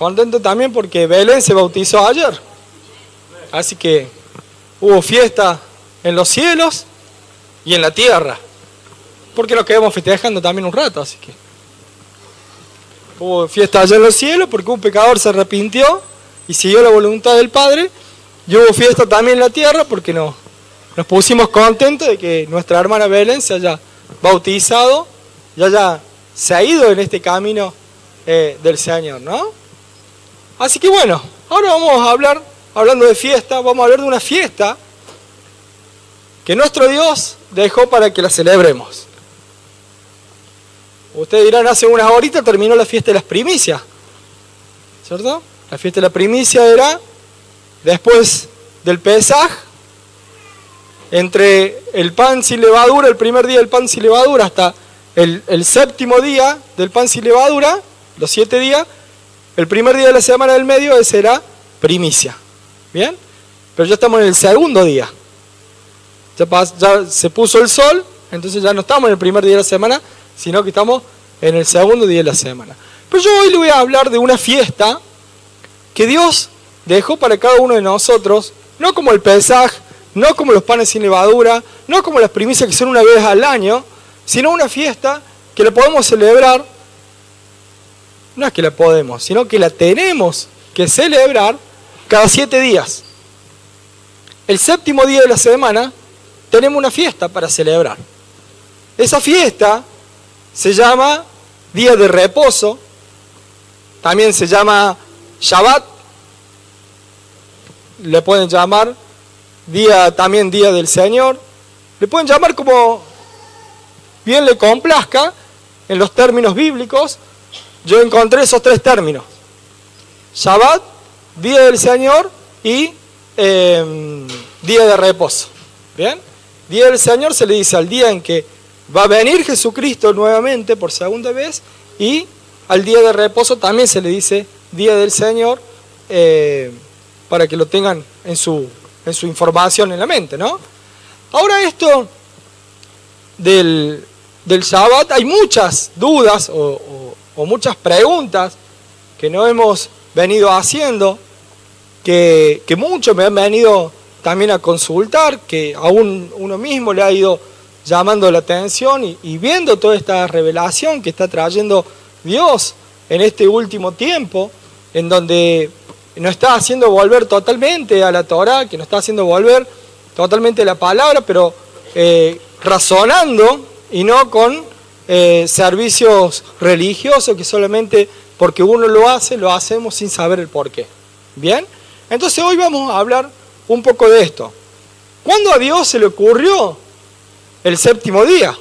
Contento también porque Belén se bautizó ayer. Así que hubo fiesta en los cielos y en la tierra. Porque nos quedamos festejando también un rato, así que hubo fiesta allá en los cielos porque un pecador se arrepintió y siguió la voluntad del Padre. Y hubo fiesta también en la tierra porque nos pusimos contentos de que nuestra hermana Belén se haya bautizado y haya seguido en este camino del Señor, ¿no? Así que bueno, ahora vamos a hablar, hablando de fiesta, vamos a hablar de una fiesta que nuestro Dios dejó para que la celebremos. Ustedes dirán, hace unas horitas terminó la fiesta de las primicias, ¿cierto? La fiesta de la primicia era después del Pesaj, entre el pan sin levadura, el primer día del pan sin levadura, hasta el séptimo día del pan sin levadura, los 7 días, el primer día de la semana del medio, ese era primicia. ¿Bien? Pero ya estamos en el segundo día. Ya se puso el sol, entonces ya no estamos en el primer día de la semana, sino que estamos en el segundo día de la semana. Pero yo hoy le voy a hablar de una fiesta que Dios dejó para cada uno de nosotros, no como el Pesaj, no como los panes sin levadura, no como las primicias que son una vez al año, sino una fiesta que la podemos celebrar. No es que la podemos, sino que la tenemos que celebrar cada 7 días. El séptimo día de la semana tenemos una fiesta para celebrar. Esa fiesta se llama Día de Reposo, también se llama Shabbat, le pueden llamar también Día del Señor, le pueden llamar como bien le complazca en los términos bíblicos. Yo encontré esos 3 términos: Shabbat, Día del Señor y Día de Reposo. ¿Bien? Día del Señor se le dice al día en que va a venir Jesucristo nuevamente por segunda vez, y al día de reposo también se le dice Día del Señor, para que lo tengan en su información en la mente, ¿no? Ahora esto del Shabbat, hay muchas dudas o muchas preguntas que nos hemos venido haciendo, que muchos me han venido también a consultar, que aún uno mismo le ha ido llamando la atención y viendo toda esta revelación que está trayendo Dios en este último tiempo, en donde nos está haciendo volver totalmente a la Torá, que nos está haciendo volver totalmente a la palabra, pero razonando y no con servicios religiosos que solamente porque uno lo hacemos sin saber el porqué. ¿Bien? Entonces hoy vamos a hablar un poco de esto. ¿Cuándo a Dios se le ocurrió el séptimo día?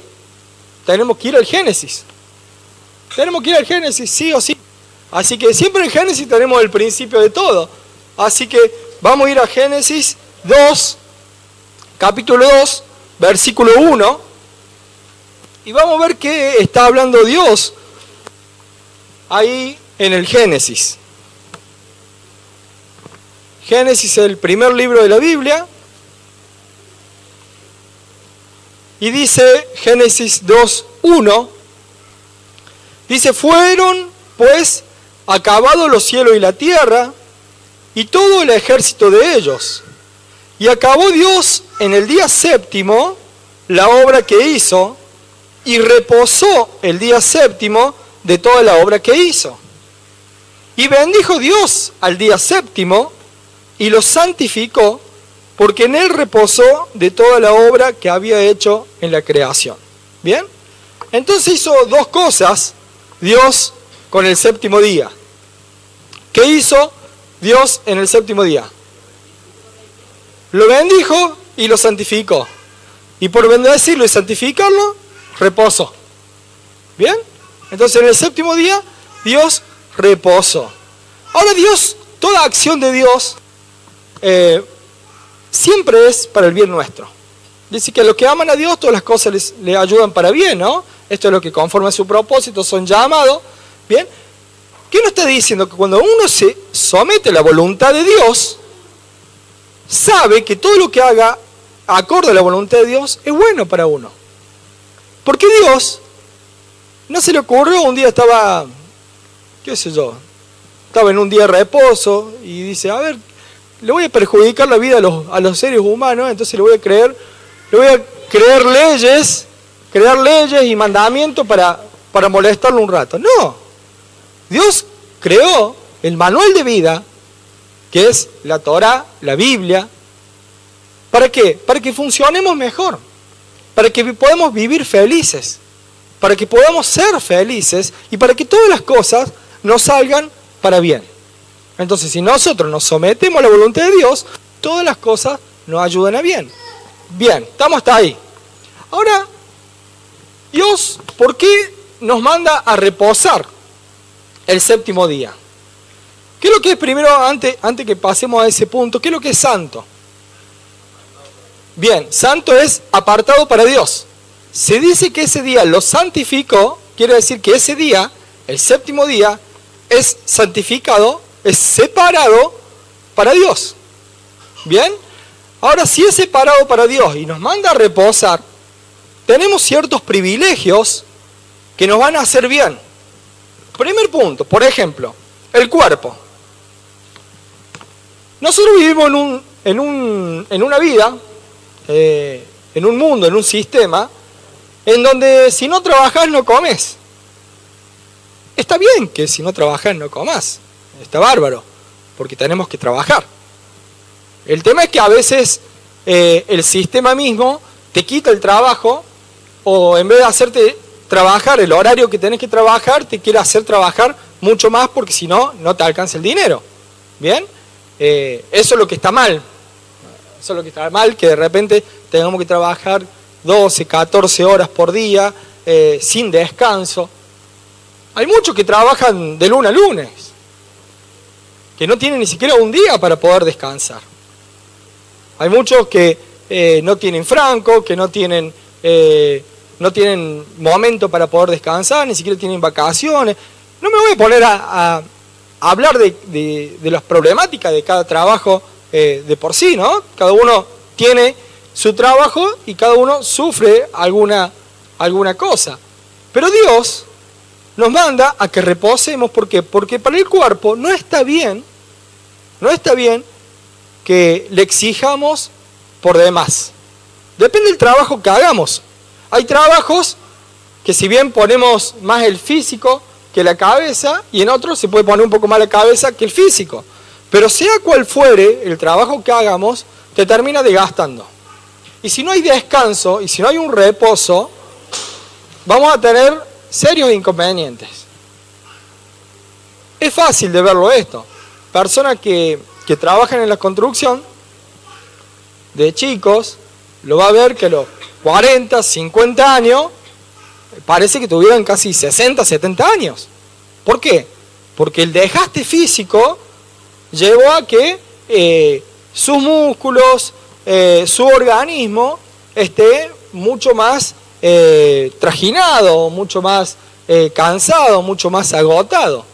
Tenemos que ir al Génesis. Tenemos que ir al Génesis, sí o sí. Así que siempre en Génesis tenemos el principio de todo. Así que vamos a ir a Génesis 2, capítulo 2, versículo 1. Y vamos a ver qué está hablando Dios ahí en el Génesis. Génesis es el primer libro de la Biblia. Y dice Génesis 2:1, dice: fueron pues acabados los cielos y la tierra y todo el ejército de ellos. Y acabó Dios en el día séptimo la obra que hizo, y reposó el día séptimo de toda la obra que hizo. Y bendijo Dios al día séptimo y lo santificó, porque en él reposó de toda la obra que había hecho en la creación. ¿Bien? Entonces hizo 2 cosas Dios con el séptimo día. ¿Qué hizo Dios en el séptimo día? Lo bendijo y lo santificó. Y por bendecirlo y santificarlo, reposó. ¿Bien? Entonces en el séptimo día Dios reposó. Ahora Dios, toda acción de Dios siempre es para el bien nuestro. Dice que a los que aman a Dios todas las cosas les ayudan para bien, ¿no? Esto es lo que conforme a su propósito son llamados. ¿Bien? ¿Qué nos está diciendo? Que cuando uno se somete a la voluntad de Dios, sabe que todo lo que haga acorde a la voluntad de Dios es bueno para uno. Porque Dios no se le ocurrió, un día estaba, qué sé yo, estaba en un día de reposo y dice, a ver, le voy a perjudicar la vida a los seres humanos, entonces le voy a crear leyes y mandamientos para molestarlo un rato. No, Dios creó el manual de vida, que es la Torá, la Biblia. ¿Para qué? Para que funcionemos mejor, para que podamos vivir felices, para que podamos ser felices y para que todas las cosas nos salgan para bien. Entonces, si nosotros nos sometemos a la voluntad de Dios, todas las cosas nos ayudan a bien. Bien, estamos hasta ahí. Ahora, Dios, ¿por qué nos manda a reposar el séptimo día? ¿Qué es lo que es primero, antes que pasemos a ese punto, qué es lo que es santo? Bien, santo es apartado para Dios. Se dice que ese día lo santificó, quiere decir que ese día, el séptimo día, es santificado, es separado para Dios. Bien, ahora si es separado para Dios y nos manda a reposar, tenemos ciertos privilegios que nos van a hacer bien. Primer punto, por ejemplo, el cuerpo. Nosotros vivimos en una vida, en un mundo, en un sistema, en donde si no trabajás no comes. Está bien que si no trabajás no comas, está bárbaro, porque tenemos que trabajar. El tema es que a veces el sistema mismo te quita el trabajo, o en vez de hacerte trabajar el horario que tenés que trabajar, te quiere hacer trabajar mucho más porque si no, no te alcanza el dinero. ¿Bien? Eso es lo que está mal. Eso es lo que está mal, que de repente tengamos que trabajar 12, 14 horas por día, sin descanso. Hay muchos que trabajan de lunes a lunes, que no tienen ni siquiera un día para poder descansar. Hay muchos que no tienen franco, que no tienen momento para poder descansar, ni siquiera tienen vacaciones. No me voy a poner a hablar de las problemáticas de cada trabajo de por sí, ¿no? Cada uno tiene su trabajo y cada uno sufre alguna cosa. Pero Dios nos manda a que reposemos. ¿Por qué? Porque para el cuerpo no está bien que le exijamos por demás. Depende del trabajo que hagamos. Hay trabajos que si bien ponemos más el físico que la cabeza, y en otros se puede poner un poco más la cabeza que el físico. Pero sea cual fuere el trabajo que hagamos, te termina desgastando. Y si no hay descanso, y si no hay un reposo, vamos a tener serios inconvenientes. Es fácil de verlo esto. Personas que trabajan en la construcción, de chicos, lo va a ver que a los 40, 50 años, parece que tuvieran casi 60, 70 años. ¿Por qué? Porque el desgaste físico llevó a que sus músculos, su organismo esté mucho más trajinado, mucho más cansado, mucho más agotado.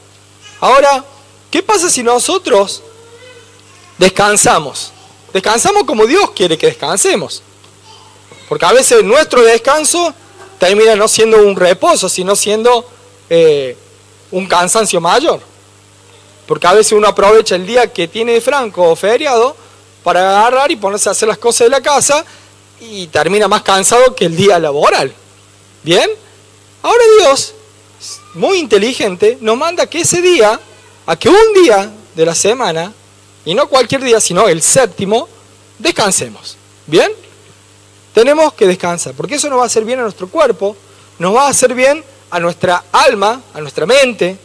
Ahora, ¿qué pasa si nosotros descansamos? Descansamos como Dios quiere que descansemos. Porque a veces nuestro descanso termina no siendo un reposo, sino siendo un cansancio mayor. Porque a veces uno aprovecha el día que tiene de franco o feriado para agarrar y ponerse a hacer las cosas de la casa y termina más cansado que el día laboral. ¿Bien? Ahora Dios, muy inteligente, nos manda que ese día, a que un día de la semana, y no cualquier día, sino el séptimo, descansemos. ¿Bien? Tenemos que descansar, porque eso nos va a hacer bien a nuestro cuerpo, nos va a hacer bien a nuestra alma, a nuestra mente.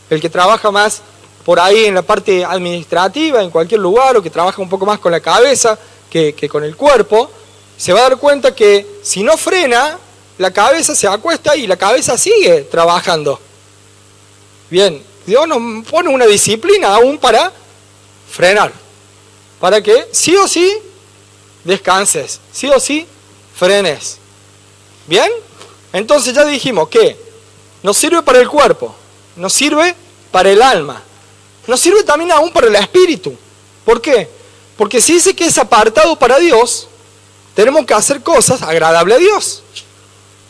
El que trabaja más por ahí en la parte administrativa, en cualquier lugar, o que trabaja un poco más con la cabeza que con el cuerpo, se va a dar cuenta que si no frena, la cabeza se acuesta y la cabeza sigue trabajando. Bien, Dios nos pone una disciplina aún para frenar, para que sí o sí descanses, sí o sí frenes. ¿Bien? Entonces ya dijimos que nos sirve para el cuerpo, nos sirve para el alma, nos sirve también aún para el espíritu. ¿Por qué? Porque si dice que es apartado para Dios, tenemos que hacer cosas agradables a Dios,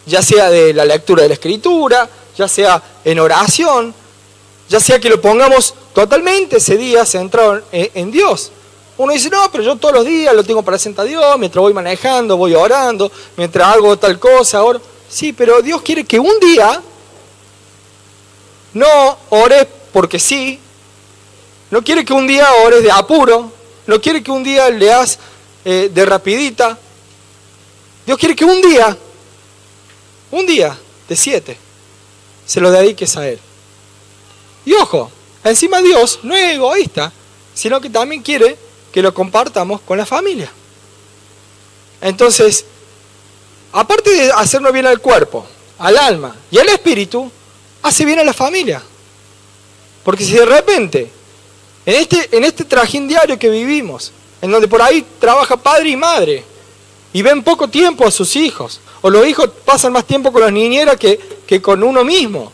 ya sea de la lectura de la Escritura, ya sea en oración, ya sea que lo pongamos totalmente ese día centrado en Dios. Uno dice, no, pero yo todos los días lo tengo presente a Dios, mientras voy manejando, voy orando, mientras hago tal cosa, oro. Sí, pero Dios quiere que un día no ores porque sí, no quiere que un día ores de apuro, no quiere que un día leas de rapidita. Dios quiere que un día de 7, se lo dediques a Él. Y ojo, encima Dios no es egoísta, sino que también quiere que lo compartamos con la familia. Entonces, aparte de hacernos bien al cuerpo, al alma y al espíritu, hace bien a la familia. Porque si de repente, en este trajín diario que vivimos, en donde por ahí trabaja padre y madre, y ven poco tiempo a sus hijos, o los hijos pasan más tiempo con las niñeras que con uno mismo,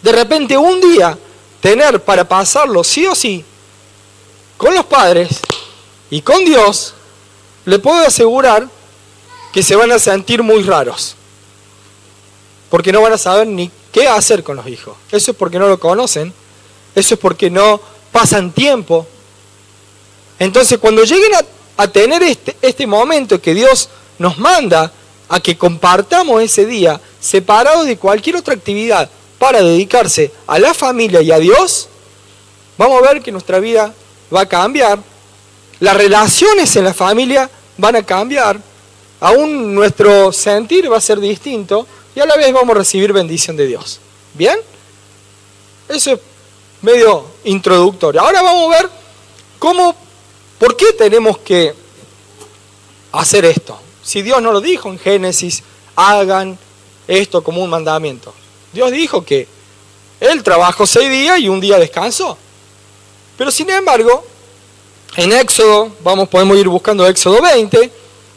de repente un día tener para pasarlo sí o sí con los padres y con Dios, le puedo asegurar que se van a sentir muy raros, porque no van a saber ni qué hacer con los hijos. Eso es porque no lo conocen, eso es porque no pasan tiempo. Entonces cuando lleguen a tener este momento que Dios nos manda a que compartamos ese día separado de cualquier otra actividad para dedicarse a la familia y a Dios, vamos a ver que nuestra vida va a cambiar, las relaciones en la familia van a cambiar, aún nuestro sentir va a ser distinto y a la vez vamos a recibir bendición de Dios. ¿Bien? Eso es medio introductorio. Ahora vamos a ver por qué tenemos que hacer esto. Si Dios no lo dijo en Génesis, hagan esto como un mandamiento. Dios dijo que Él trabajó 6 días y un día descansó. Pero sin embargo, en Éxodo, podemos ir buscando Éxodo 20,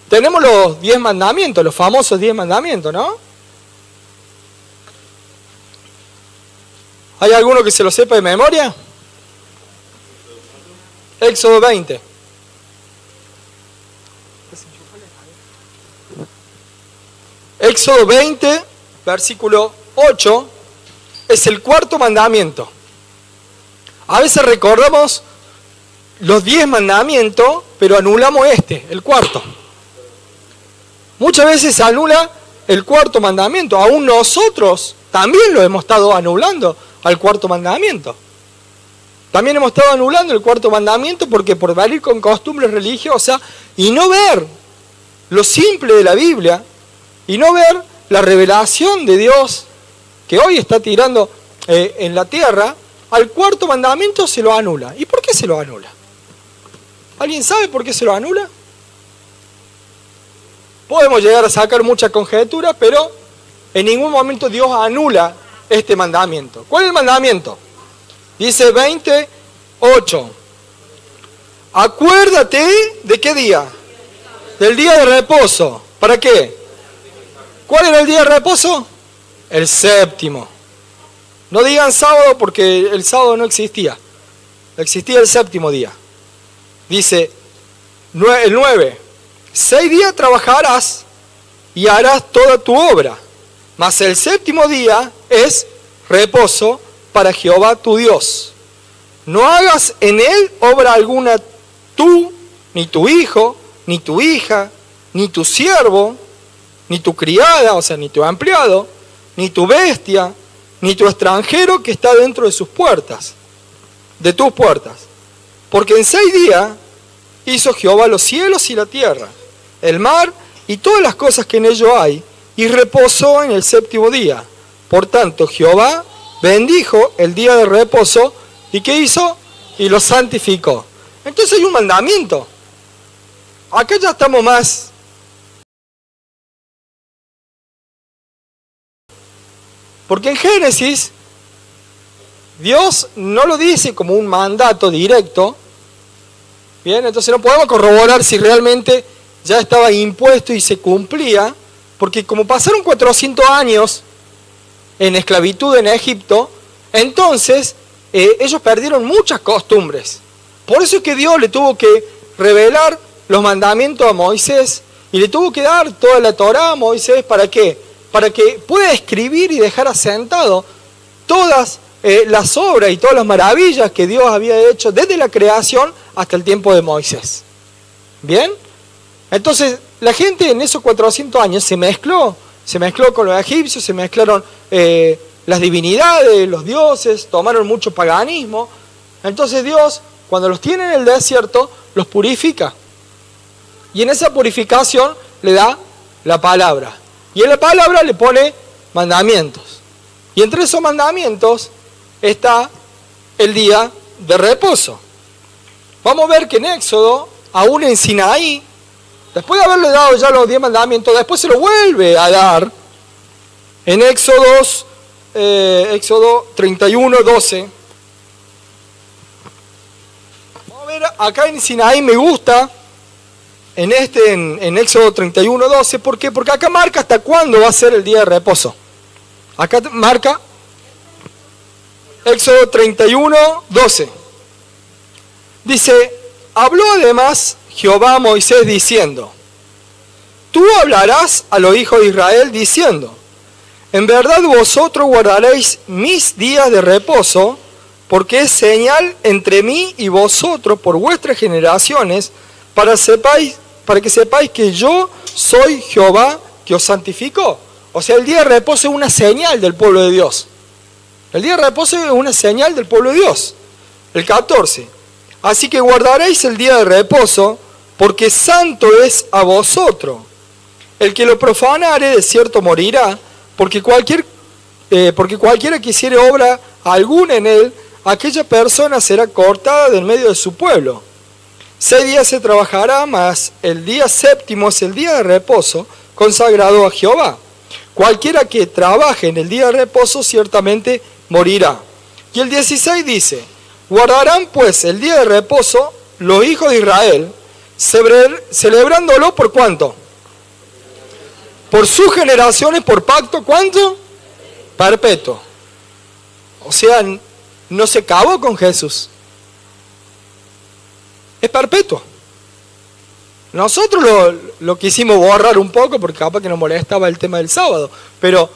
tenemos los 10 mandamientos, los famosos 10 mandamientos, ¿no? ¿Hay alguno que se lo sepa de memoria? Éxodo 20. Éxodo 20, versículo 8, es el 4.º mandamiento. A veces recordamos los 10 mandamientos, pero anulamos el 4.º. Muchas veces se anula el 4.º mandamiento. Aún nosotros también lo hemos estado anulando al 4.º mandamiento. También hemos estado anulando el 4.º mandamiento porque por venir con costumbres religiosas y no ver lo simple de la Biblia y no ver la revelación de Dios que hoy está tirando en la tierra, al 4.º mandamiento se lo anula. ¿Y por qué se lo anula? ¿Alguien sabe por qué se lo anula? Podemos llegar a sacar muchas conjeturas, pero en ningún momento Dios anula este mandamiento. ¿Cuál es el mandamiento? Dice 28. Acuérdate de qué día. Del día de reposo. ¿Para qué? ¿Cuál era el día de reposo? El 7.º. No digan sábado porque el sábado no existía. Existía el 7.º día. Dice el 9. 6 días trabajarás y harás toda tu obra. Mas el 7.º día es reposo para Jehová tu Dios. No hagas en él obra alguna tú, ni tu hijo, ni tu hija, ni tu siervo, ni tu criada, o sea, ni tu empleado, ni tu bestia, ni tu extranjero que está dentro de sus puertas, de tus puertas. Porque en 6 días hizo Jehová los cielos y la tierra, el mar y todas las cosas que en ellos hay, y reposó en el 7.º día. Por tanto, Jehová bendijo el día de reposo, ¿y qué hizo? Y lo santificó. Entonces hay un mandamiento. Acá ya estamos más. Porque en Génesis, Dios no lo dice como un mandato directo. Bien, entonces no podemos corroborar si realmente ya estaba impuesto y se cumplía, porque como pasaron 400 años en esclavitud en Egipto, entonces ellos perdieron muchas costumbres. Por eso es que Dios le tuvo que revelar los mandamientos a Moisés y le tuvo que dar toda la Torá a Moisés. ¿Para qué? Para que pueda escribir y dejar asentado todas las obras y todas las maravillas que Dios había hecho desde la creación hasta el tiempo de Moisés. ¿Bien? Entonces, la gente en esos 400 años se mezcló con los egipcios, se mezclaron las divinidades, los dioses, tomaron mucho paganismo. Entonces Dios, cuando los tiene en el desierto, los purifica. Y en esa purificación le da la palabra. Y en la palabra le pone mandamientos. Y entre esos mandamientos está el día de reposo. Vamos a ver que en Éxodo, aún en Sinaí, después de haberle dado ya los 10 mandamientos, después se lo vuelve a dar en Éxodo 31, 12. Vamos a ver, acá en Sinaí me gusta, en Éxodo 31, 12, ¿por qué? Porque acá marca hasta cuándo va a ser el día de reposo. Acá marca Éxodo 31, 12. Dice, habló además Jehová a Moisés diciendo, tú hablarás a los hijos de Israel diciendo, en verdad vosotros guardaréis mis días de reposo, porque es señal entre mí y vosotros por vuestras generaciones, para que sepáis que yo soy Jehová que os santificó. O sea, el día de reposo es una señal del pueblo de Dios. El día de reposo es una señal del pueblo de Dios. El 14. Así que guardaréis el día de reposo, porque santo es a vosotros. El que lo profanare de cierto morirá, porque cualquiera que hiciere obra alguna en él, aquella persona será cortada del medio de su pueblo. 6 días se trabajará, mas el día séptimo es el día de reposo, consagrado a Jehová. Cualquiera que trabaje en el día de reposo ciertamente morirá. Y el 16 dice, guardarán pues el día de reposo los hijos de Israel, celebrándolo por ¿cuánto? Por sus generaciones, por pacto, ¿cuánto? Perpetuo. O sea, no se acabó con Jesús. Es perpetuo. Nosotros lo quisimos borrar un poco porque capaz que nos molestaba el tema del sábado. Pero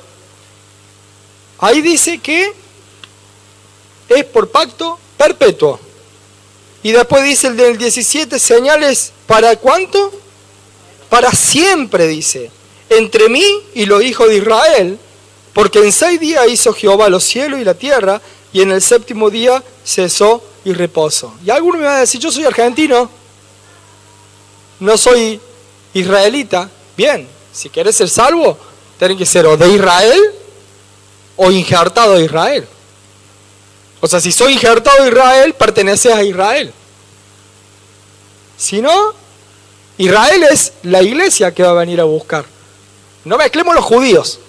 ahí dice que es por pacto perpetuo. Y después dice el del 17, señales ¿para cuánto? Para siempre, dice. Entre mí y los hijos de Israel, porque en 6 días hizo Jehová los cielos y la tierra, y en el séptimo día cesó y reposó. Y alguno me va a decir, yo soy argentino, no soy israelita. Bien, si querés ser salvo, tenés que ser o de Israel o injertado de Israel. O sea, si soy injertado de Israel, perteneces a Israel. Si no, Israel es la iglesia que va a venir a buscar. No mezclemos los judíos.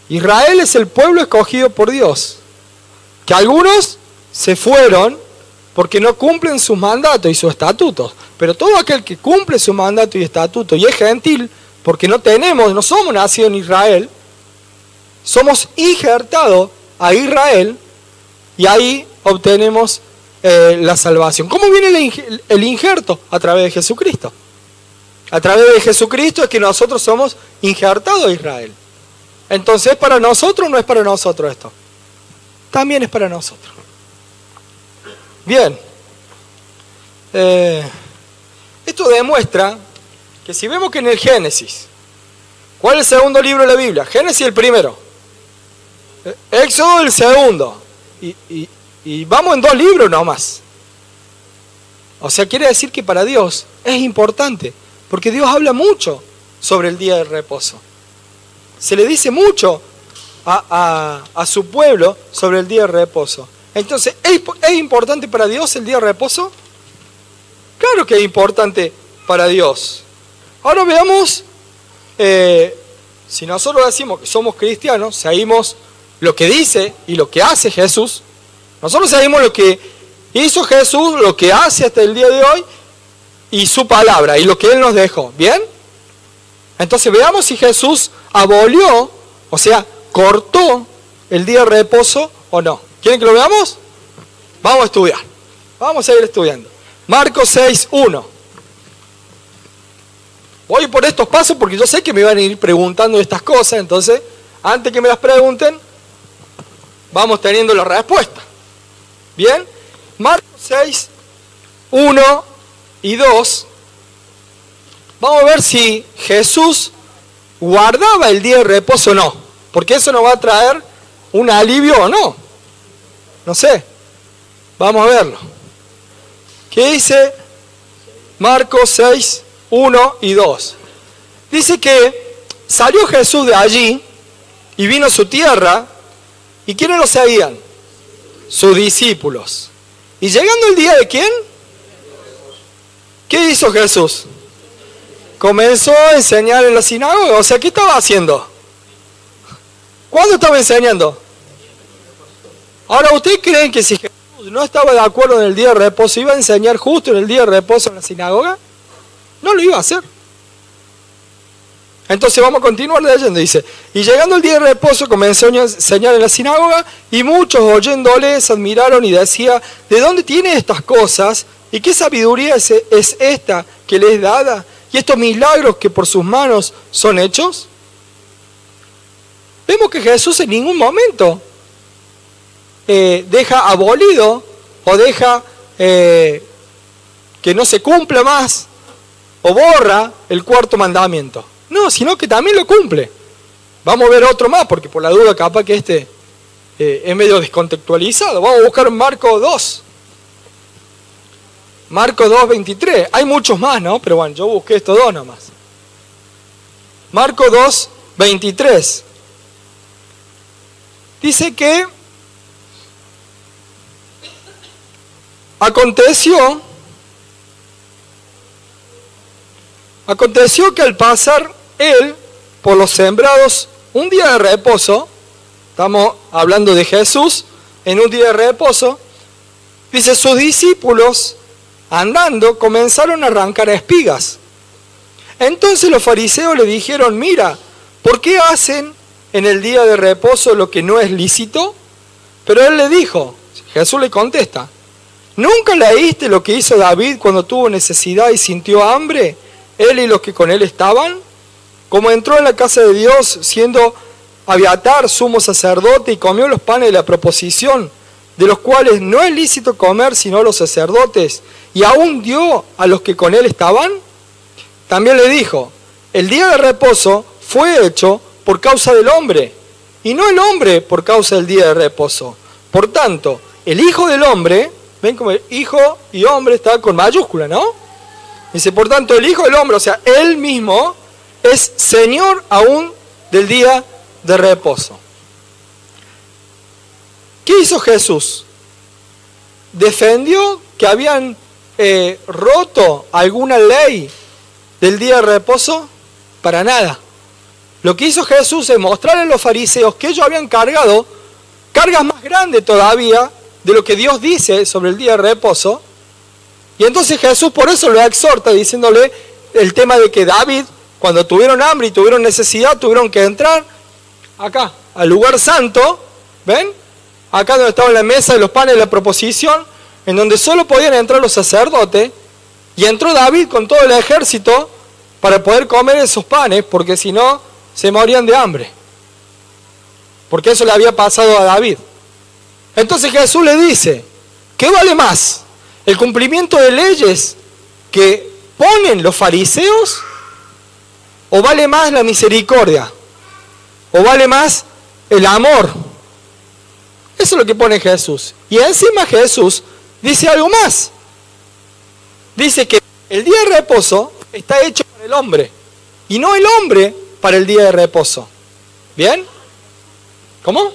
Israel es el pueblo escogido por Dios. Que algunos se fueron porque no cumplen sus mandatos y sus estatutos. Pero todo aquel que cumple su mandato y estatuto y es gentil, porque no somos nacidos en Israel, somos injertados a Israel y ahí obtenemos la salvación. ¿Cómo viene el injerto? A través de Jesucristo. A través de Jesucristo es que nosotros somos injertados a Israel. Entonces, ¿para nosotros o no es para nosotros esto? También es para nosotros. Bien. Esto demuestra que si vemos que en el Génesis, ¿cuál es el segundo libro de la Biblia? Génesis el primero. Éxodo el segundo. Y vamos en 2 libros nomás. O sea, quiere decir que para Dios es importante. Porque Dios habla mucho sobre el día de reposo. Se le dice mucho a su pueblo sobre el día de reposo. Entonces, ¿es importante para Dios el día de reposo? Claro que es importante para Dios. Ahora veamos, si nosotros decimos que somos cristianos, seguimos lo que dice y lo que hace Jesús. Nosotros seguimos lo que hizo Jesús, lo que hace hasta el día de hoy, y su palabra, y lo que Él nos dejó. ¿Bien? Entonces veamos si Jesús abolió, o sea, cortó el día de reposo o no. ¿Quieren que lo veamos? Vamos a estudiar. Vamos a ir estudiando. Marcos 6, 1. Voy por estos pasos porque yo sé que me van a ir preguntando estas cosas, entonces, antes que me las pregunten, vamos teniendo la respuesta. Bien, Marcos 6, 1 y 2. Vamos a ver si Jesús guardaba el día de reposo o no, porque eso nos va a traer un alivio o no. No sé, vamos a verlo. ¿Qué dice Marcos 6, 1 y 2? Dice que salió Jesús de allí y vino a su tierra. ¿Y quiénes lo seguían? Sus discípulos. ¿Y llegando el día de quién? ¿Qué hizo Jesús? Comenzó a enseñar en la sinagoga. O sea, ¿qué estaba haciendo? ¿Cuándo estaba enseñando? Ahora, ¿ustedes creen que si Jesús no estaba de acuerdo en el día de reposo, iba a enseñar justo en el día de reposo en la sinagoga? No lo iba a hacer. Entonces vamos a continuar leyendo, dice, y llegando el día de reposo comenzó a enseñar en la sinagoga, y muchos oyéndole se admiraron y decía, ¿de dónde tiene estas cosas? ¿Y qué sabiduría es esta que le es dada? ¿Y estos milagros que por sus manos son hechos? Vemos que Jesús en ningún momento deja abolido o deja que no se cumpla más o borra el cuarto mandamiento. No, sino que también lo cumple. Vamos a ver otro más, porque por la duda capaz que este es medio descontextualizado. Vamos a buscar Marcos 2. Marcos 2, 23. Hay muchos más, ¿no? Pero bueno, yo busqué estos dos nomás. Marcos 2, 23. Dice que aconteció que al pasar él por los sembrados un día de reposo, estamos hablando de Jesús en un día de reposo, dice, sus discípulos andando comenzaron a arrancar espigas. Entonces los fariseos le dijeron, mira, ¿por qué hacen en el día de reposo lo que no es lícito? Pero él le dijo, Jesús le contesta, ¿nunca leíste lo que hizo David cuando tuvo necesidad y sintió hambre, él y los que con él estaban? Como entró en la casa de Dios siendo Abiatar sumo sacerdote y comió los panes de la proposición, de los cuales no es lícito comer sino los sacerdotes, y aún dio a los que con él estaban. También le dijo, el día de reposo fue hecho por causa del hombre, y no el hombre por causa del día de reposo. Por tanto, el Hijo del Hombre, ven como el Hijo y hombre está con mayúscula, ¿no? Dice, por tanto, el Hijo del Hombre, o sea, Él mismo, es Señor aún del día de reposo. ¿Qué hizo Jesús? ¿Defendió que habían roto alguna ley del día de reposo? Para nada. Lo que hizo Jesús es mostrarle a los fariseos que ellos habían cargado cargas más grandes todavía de lo que Dios dice sobre el día de reposo. Y entonces Jesús por eso lo exhorta diciéndole el tema de que David, cuando tuvieron hambre y tuvieron necesidad, tuvieron que entrar acá, al lugar santo, ¿ven? Acá donde estaba la mesa de los panes de la proposición, en donde solo podían entrar los sacerdotes, y entró David con todo el ejército para poder comer esos panes, porque si no, se morían de hambre. Porque eso le había pasado a David. Entonces Jesús le dice, ¿qué vale más? ¿El cumplimiento de leyes que ponen los fariseos? ¿O vale más la misericordia? ¿O vale más el amor? Eso es lo que pone Jesús. Y encima Jesús dice algo más. Dice que el día de reposo está hecho para el hombre, y no el hombre para el día de reposo. ¿Bien? ¿Cómo?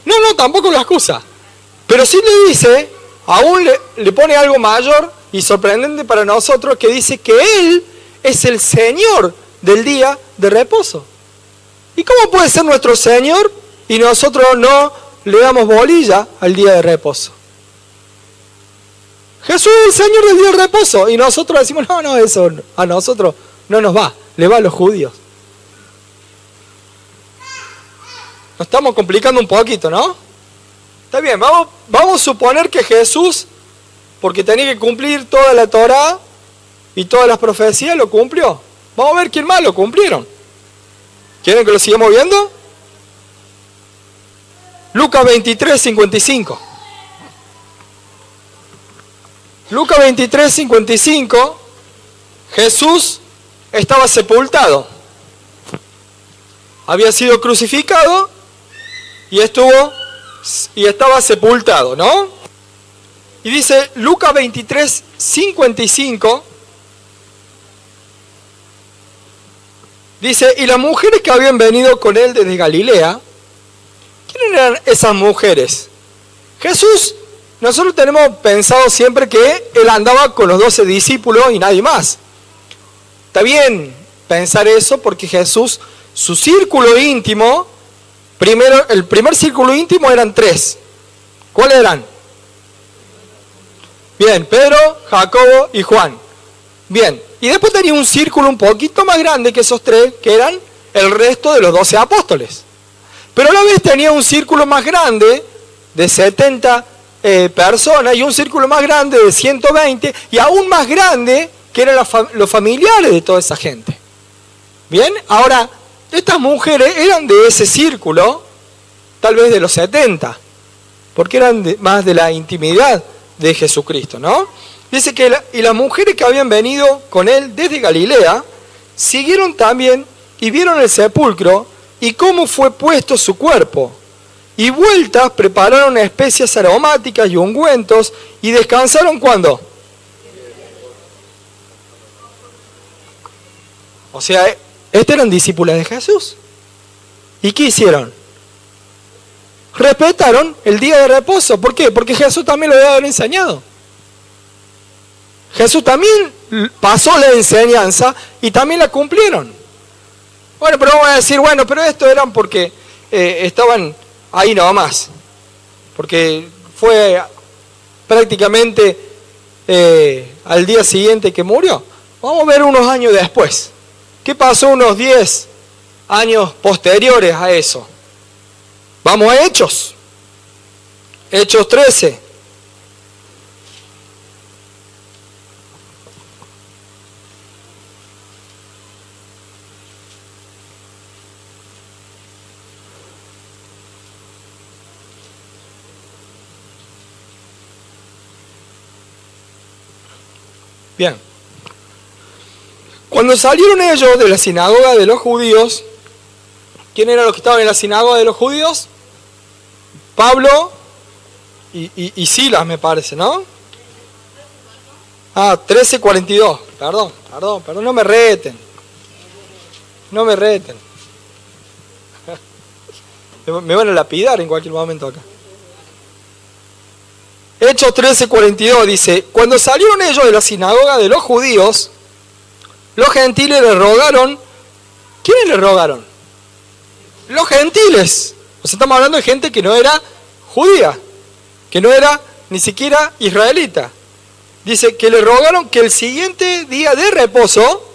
No, tampoco lo excusa. Pero sí le dice, aún le pone algo mayor y sorprendente para nosotros, que dice que Él es el Señor del día de reposo. ¿Y cómo puede ser nuestro Señor y nosotros no le damos bolilla al día de reposo? Jesús es el Señor del día de reposo y nosotros decimos, no, eso a nosotros no nos va, le va a los judíos. Nos estamos complicando un poquito, ¿no? Está bien, vamos a suponer que Jesús, porque tenía que cumplir toda la Torá y todas las profecías, lo cumplió. Vamos a ver quién más lo cumplieron. ¿Quieren que lo sigamos viendo? Lucas 23, 55. Lucas 23, 55, Jesús estaba sepultado. Había sido crucificado y estaba sepultado, ¿no? Y dice Lucas 23, 55, dice, y las mujeres que habían venido con él desde Galilea, ¿quiénes eran esas mujeres? Jesús, nosotros tenemos pensado siempre que él andaba con los 12 discípulos y nadie más. Está bien pensar eso porque Jesús, su círculo íntimo, el primer círculo íntimo eran 3. ¿Cuáles eran? Bien, Pedro, Jacobo y Juan. Bien, y después tenía un círculo un poquito más grande que esos 3, que eran el resto de los 12 apóstoles. Pero a la vez tenía un círculo más grande de 70 personas y un círculo más grande de 120 y aún más grande que eran los familiares de toda esa gente. Bien, ahora, estas mujeres eran de ese círculo, tal vez de los 70, porque eran más de la intimidad de Jesucristo, ¿no? Dice que y las mujeres que habían venido con él desde Galilea, siguieron también y vieron el sepulcro y cómo fue puesto su cuerpo. Y vueltas prepararon especias aromáticas y ungüentos y descansaron ¿cuándo? O sea, estos eran discípulos de Jesús. ¿Y qué hicieron? Respetaron el día de reposo. ¿Por qué? Porque Jesús también lo había enseñado. Jesús también pasó la enseñanza y también la cumplieron. Bueno, pero vamos a decir, bueno, pero esto eran porque estaban ahí nomás. Porque fue prácticamente al día siguiente que murió. Vamos a ver unos años después. ¿Qué pasó unos 10 años posteriores a eso? Vamos a Hechos. Hechos 13. Bien. Cuando salieron ellos de la sinagoga de los judíos, ¿quién eran los que estaban en la sinagoga de los judíos? Pablo y Silas, me parece, ¿no? 13:42. Perdón, no me reten. No me reten. Me van a lapidar en cualquier momento acá. Hechos 13:42 dice, cuando salieron ellos de la sinagoga de los judíos, los gentiles le rogaron. ¿Quiénes le rogaron? Los gentiles. O sea, estamos hablando de gente que no era judía, que no era ni siquiera israelita. Dice que le rogaron que el siguiente día de reposo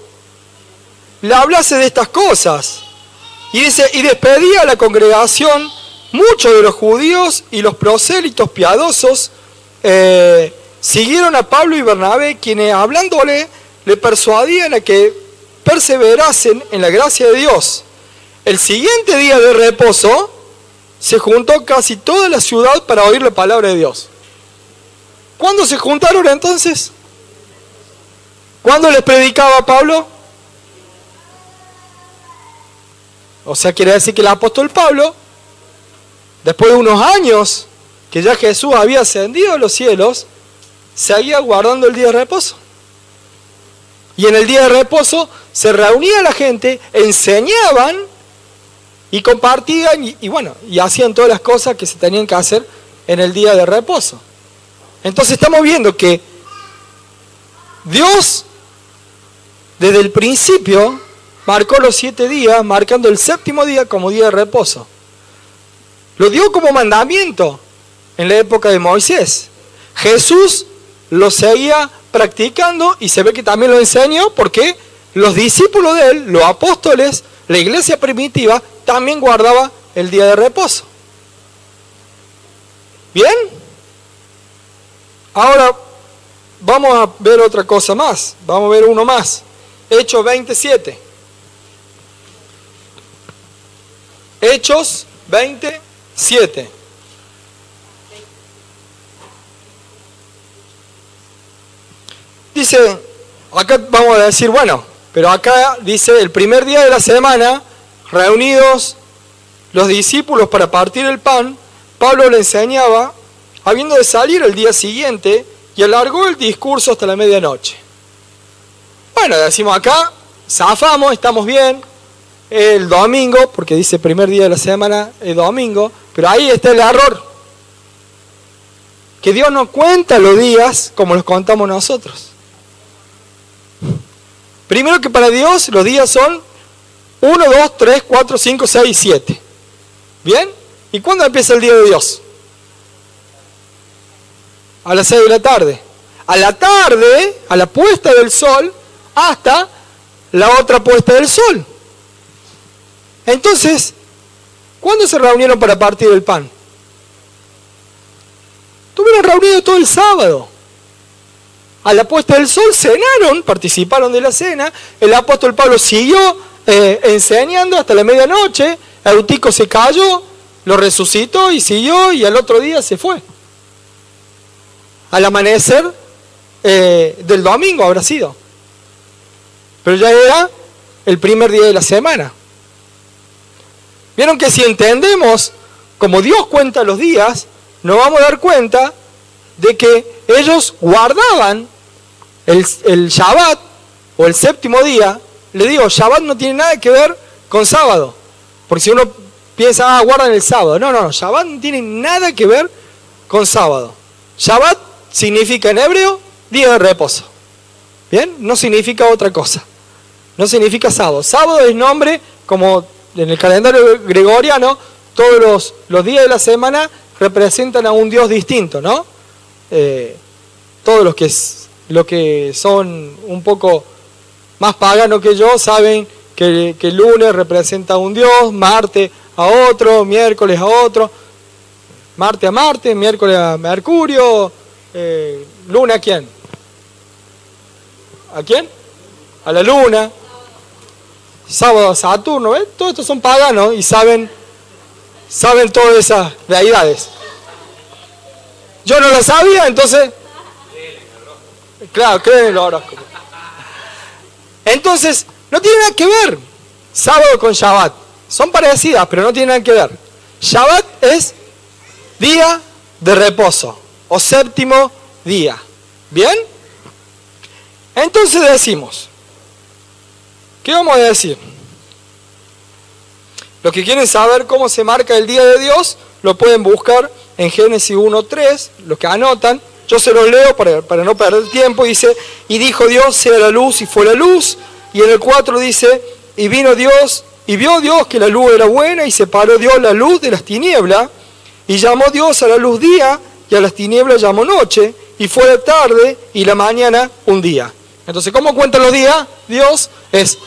le hablase de estas cosas. Y dice, y despedía a la congregación muchos de los judíos y los prosélitos piadosos siguieron a Pablo y Bernabé, quienes hablándole le persuadían a que perseverasen en la gracia de Dios. El siguiente día de reposo se juntó casi toda la ciudad para oír la palabra de Dios. ¿Cuándo se juntaron entonces? ¿Cuándo les predicaba Pablo? O sea, quiere decir que el apóstol Pablo, después de unos años que ya Jesús había ascendido a los cielos, seguía guardando el día de reposo. Y en el día de reposo se reunía la gente, enseñaban y compartían y hacían todas las cosas que se tenían que hacer en el día de reposo. Entonces estamos viendo que Dios desde el principio marcó los 7 días, marcando el 7º día como día de reposo. Lo dio como mandamiento en la época de Moisés. Jesús lo seguía practicando y se ve que también lo enseñó porque los discípulos de él, los apóstoles, la iglesia primitiva, también guardaba el día de reposo. ¿Bien? Ahora vamos a ver otra cosa más. Vamos a ver uno más. Hechos 27. Hechos 27. dice, acá vamos a decir, bueno, pero acá dice el primer día de la semana, reunidos los discípulos para partir el pan, Pablo le enseñaba, habiendo de salir el día siguiente, y alargó el discurso hasta la medianoche. Bueno, decimos acá, zafamos, estamos bien, el domingo, porque dice primer día de la semana, el domingo, pero ahí está el error. Que Dios no cuenta los días como los contamos nosotros. Primero que para Dios los días son 1, 2, 3, 4, 5, 6, 7. ¿Bien? ¿Y cuándo empieza el día de Dios? A las 6 de la tarde. A la tarde, a la puesta del sol, hasta la otra puesta del sol. Entonces, ¿cuándo se reunieron para partir el pan? Estuvieron reunidos todo el sábado. A la puesta del sol cenaron, participaron de la cena. El apóstol Pablo siguió enseñando hasta la medianoche. Eutico se cayó, lo resucitó y siguió, y al otro día se fue. Al amanecer del domingo habrá sido. Pero ya era el primer día de la semana. Vieron que si entendemos como Dios cuenta los días, nos vamos a dar cuenta de que ellos guardaban el Shabbat o el séptimo día. Le digo, Shabbat no tiene nada que ver con sábado. Porque si uno piensa, guardan el sábado. No, Shabbat no tiene nada que ver con sábado. Shabbat significa en hebreo día de reposo. ¿Bien? No significa otra cosa. No significa sábado. Sábado es nombre, como en el calendario gregoriano, todos los días de la semana representan a un Dios distinto, ¿no? Todos los que son un poco más paganos que yo saben que el lunes representa a un Dios, martes a otro, miércoles a otro, martes a Marte, miércoles a Mercurio, luna ¿a quién? ¿A quién? A la luna, sábado a Saturno, ¿ves? Todos estos son paganos y saben todas esas deidades. Yo no lo sabía, entonces... Claro, creen en el horóscopo. Entonces, no tiene nada que ver sábado con Shabbat. Son parecidas, pero no tienen nada que ver. Shabbat es día de reposo o séptimo día. ¿Bien? Entonces decimos, ¿qué vamos a decir? Los que quieren saber cómo se marca el día de Dios, lo pueden buscar en Génesis 1:3, los que anotan. Yo se los leo para no perder tiempo. Dice, y dijo Dios, sea la luz, y fue la luz. Y en el 4 dice, y vino Dios, y vio Dios que la luz era buena, y separó Dios la luz de las tinieblas, y llamó Dios a la luz día, y a las tinieblas llamó noche, y fue la tarde, y la mañana un día. Entonces, ¿cómo cuentan los días? Dios es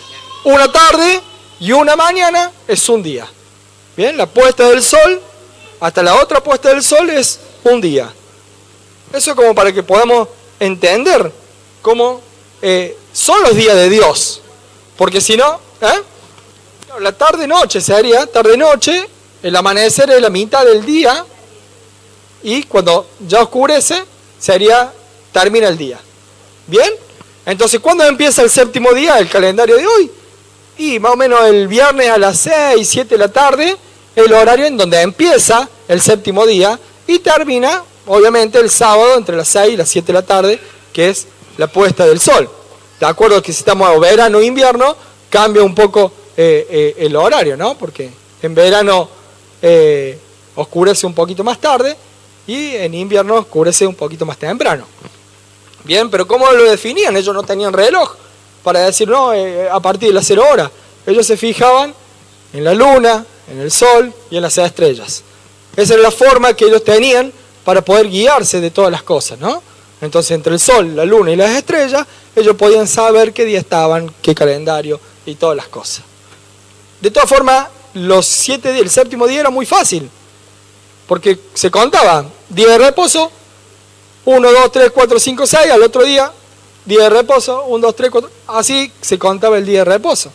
una tarde y una mañana es un día. Bien, la puesta del sol hasta la otra puesta del sol es un día. Eso es como para que podamos entender cómo son los días de Dios. Porque si no, la tarde-noche sería, tarde-noche, el amanecer es la mitad del día, y cuando ya oscurece, termina el día. ¿Bien? Entonces, ¿cuándo empieza el séptimo día, el calendario de hoy? Y más o menos el viernes a las 6, 7 de la tarde, el horario en donde empieza el séptimo día, y termina, obviamente, el sábado entre las 6 y las 7 de la tarde, que es la puesta del sol. De acuerdo que si estamos en verano o invierno, cambia un poco el horario, ¿no? Porque en verano oscurece un poquito más tarde y en invierno oscurece un poquito más temprano. Bien, pero ¿cómo lo definían? Ellos no tenían reloj para decir, no, a partir de las 0 horas. Ellos se fijaban en la luna, en el sol y en las estrellas. Esa era la forma que ellos tenían para poder guiarse de todas las cosas, ¿no? Entonces, entre el sol, la luna y las estrellas, ellos podían saber qué día estaban, qué calendario y todas las cosas. De todas formas, el séptimo día era muy fácil, porque se contaba día de reposo, 1, 2, 3, 4, 5, 6, al otro día, día de reposo, 1, 2, 3, 4, así se contaba el día de reposo.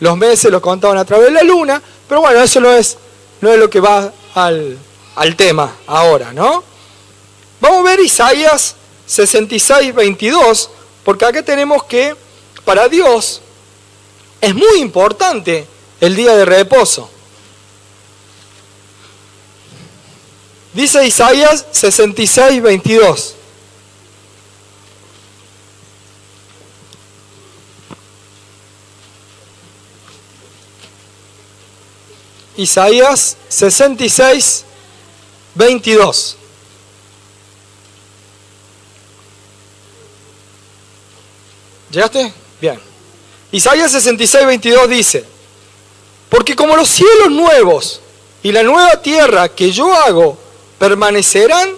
Los meses los contaban a través de la luna, pero bueno, eso no es lo que va al tema ahora, ¿no? Vamos a ver Isaías 66, 22, Porque acá tenemos que para Dios es muy importante el día de reposo. Dice Isaías 66, 22. Isaías 66, 22. ¿Llegaste? Bien. Isaías 66, 22 dice: porque como los cielos nuevos y la nueva tierra que yo hago permanecerán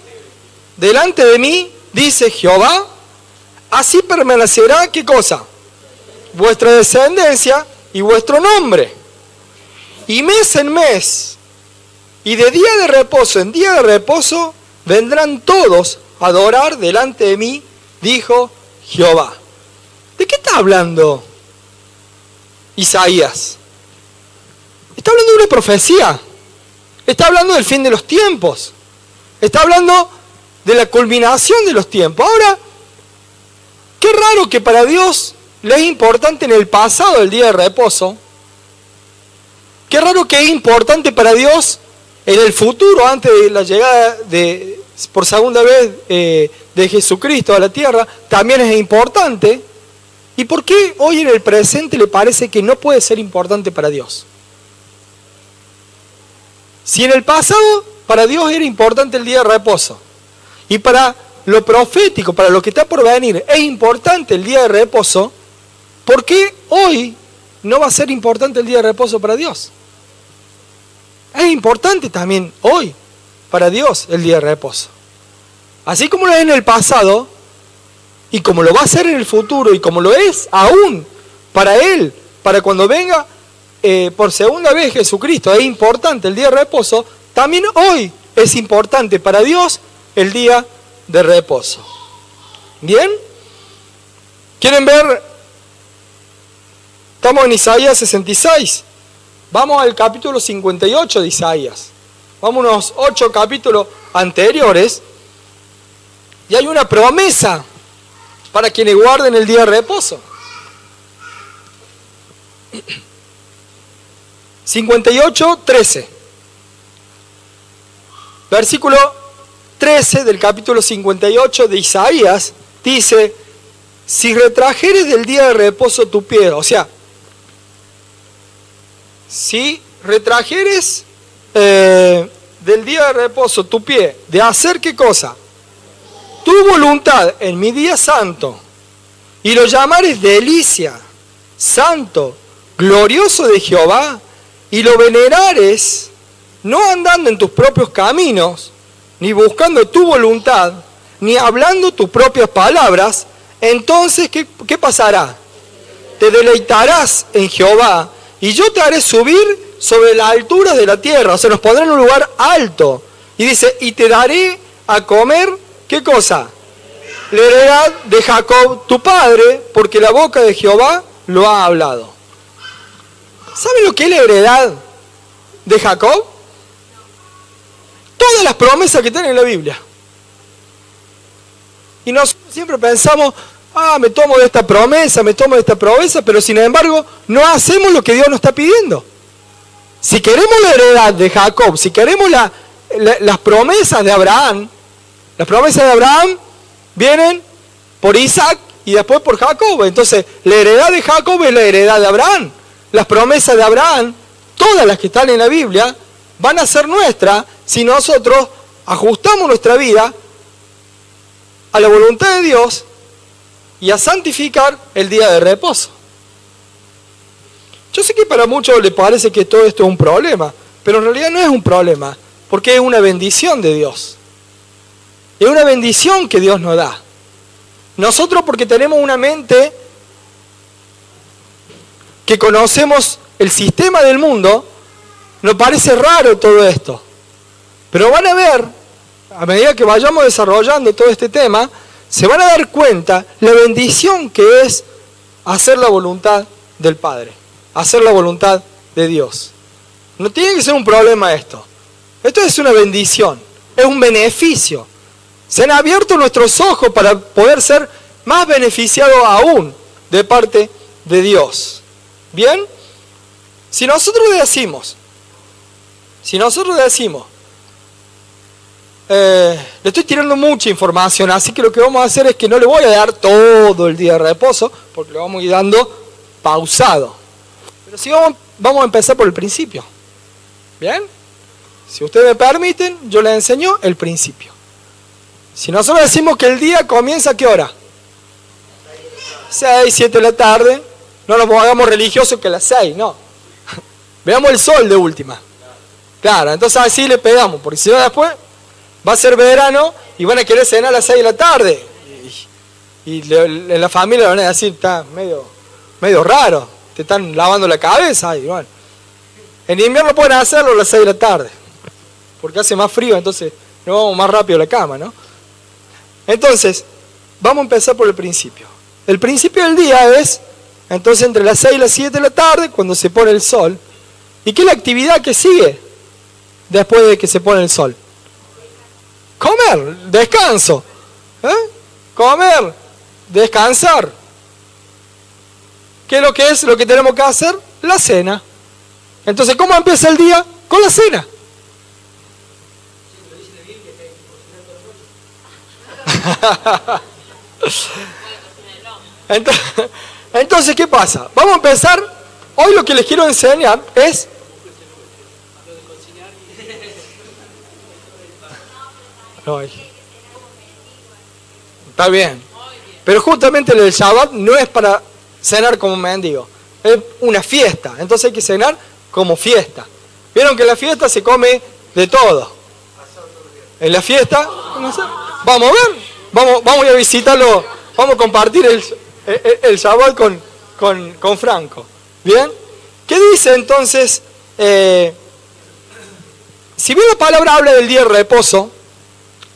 delante de mí, dice Jehová, así permanecerá, ¿qué cosa? Vuestra descendencia y vuestro nombre. Y mes en mes, y de día de reposo en día de reposo, vendrán todos a adorar delante de mí, dijo Jehová. ¿De qué está hablando Isaías? Está hablando de una profecía. Está hablando del fin de los tiempos. Está hablando de la culminación de los tiempos. Ahora, qué raro que para Dios le es importante en el pasado el día de reposo. Qué raro que es importante para Dios en el futuro, antes de la llegada por segunda vez de Jesucristo a la tierra, también es importante. ¿Y por qué hoy en el presente le parece que no puede ser importante para Dios? Si en el pasado para Dios era importante el día de reposo, y para lo profético, para lo que está por venir, es importante el día de reposo, ¿por qué hoy no va a ser importante el día de reposo para Dios? Es importante también hoy para Dios el día de reposo. Así como lo es en el pasado, y como lo va a ser en el futuro, y como lo es aún para Él, para cuando venga por segunda vez Jesucristo, es importante el día de reposo, también hoy es importante para Dios el día de reposo. ¿Bien? ¿Quieren ver? Estamos en Isaías 66. Vamos al capítulo 58 de Isaías. Vamos unos 8 capítulos anteriores. Y hay una promesa para quienes guarden el día de reposo. 58, 13. Versículo 13 del capítulo 58 de Isaías dice: si retrajeres del día de reposo tu pie, o sea, si retrajeres del día de reposo tu pie, de hacer ¿qué cosa? Tu voluntad en mi día santo, y lo llamares delicia, santo, glorioso de Jehová, y lo venerares, no andando en tus propios caminos, ni buscando tu voluntad, ni hablando tus propias palabras, entonces ¿qué pasará? Te deleitarás en Jehová, y yo te haré subir sobre las alturas de la tierra, o sea, nos pondrá en un lugar alto. Y dice, y te daré a comer, ¿qué cosa? La heredad de Jacob tu padre, porque la boca de Jehová lo ha hablado. ¿Saben lo que es la heredad de Jacob? Todas las promesas que tiene en la Biblia. Y nosotros siempre pensamos, me tomo de esta promesa, me tomo de esta promesa, pero sin embargo no hacemos lo que Dios nos está pidiendo. Si queremos la heredad de Jacob, si queremos las promesas de Abraham, las promesas de Abraham vienen por Isaac y después por Jacob. Entonces, la heredad de Jacob es la heredad de Abraham. Las promesas de Abraham, todas las que están en la Biblia, van a ser nuestras si nosotros ajustamos nuestra vida a la voluntad de Dios y a santificar el día de reposo. Yo sé que para muchos les parece que todo esto es un problema, pero en realidad no es un problema, porque es una bendición de Dios. Es una bendición que Dios nos da. Nosotros, porque tenemos una mente que conocemos el sistema del mundo, nos parece raro todo esto. Pero van a ver, a medida que vayamos desarrollando todo este tema, se van a dar cuenta la bendición que es hacer la voluntad del Padre, hacer la voluntad de Dios. No tiene que ser un problema esto. Esto es una bendición, es un beneficio. Se han abierto nuestros ojos para poder ser más beneficiado aún de parte de Dios. ¿Bien? Si nosotros decimos, le estoy tirando mucha información, así que lo que vamos a hacer es que no le voy a dar todo el día de reposo, porque lo vamos a ir dando pausado. Pero si vamos a empezar por el principio. ¿Bien? Si ustedes me permiten, yo les enseño el principio. Si nosotros decimos que el día comienza ¿a qué hora? 6, 7 de la tarde. No nos hagamos religiosos que a las 6, no. Veamos el sol de última. Claro, entonces así le pegamos, porque si no después va a ser verano y van a querer cenar a las 6 de la tarde. Y en la familia van a decir, está medio raro, te están lavando la cabeza. Y bueno, en invierno pueden hacerlo a las 6 de la tarde, porque hace más frío, entonces nos vamos más rápido a la cama, ¿no? Entonces, vamos a empezar por el principio. El principio del día es, entonces, entre las 6 y las 7 de la tarde, cuando se pone el sol. ¿Y qué es la actividad que sigue después de que se pone el sol? Comer, descanso. Comer, descansar. ¿Qué es lo que tenemos que hacer? La cena. Entonces, ¿cómo empieza el día? Con la cena. Entonces, ¿qué pasa? Vamos a empezar. Hoy lo que les quiero enseñar es... Está bien. Pero justamente el Shabbat no es para cenar como mendigo. Es una fiesta. Entonces hay que cenar como fiesta. Vieron que en la fiesta se come de todo. En la fiesta... Vamos a ver. Vamos a ir a visitarlo. Vamos a compartir el Shabbat con Franco. ¿Bien? ¿Qué dice entonces? Si bien la palabra habla del día de reposo,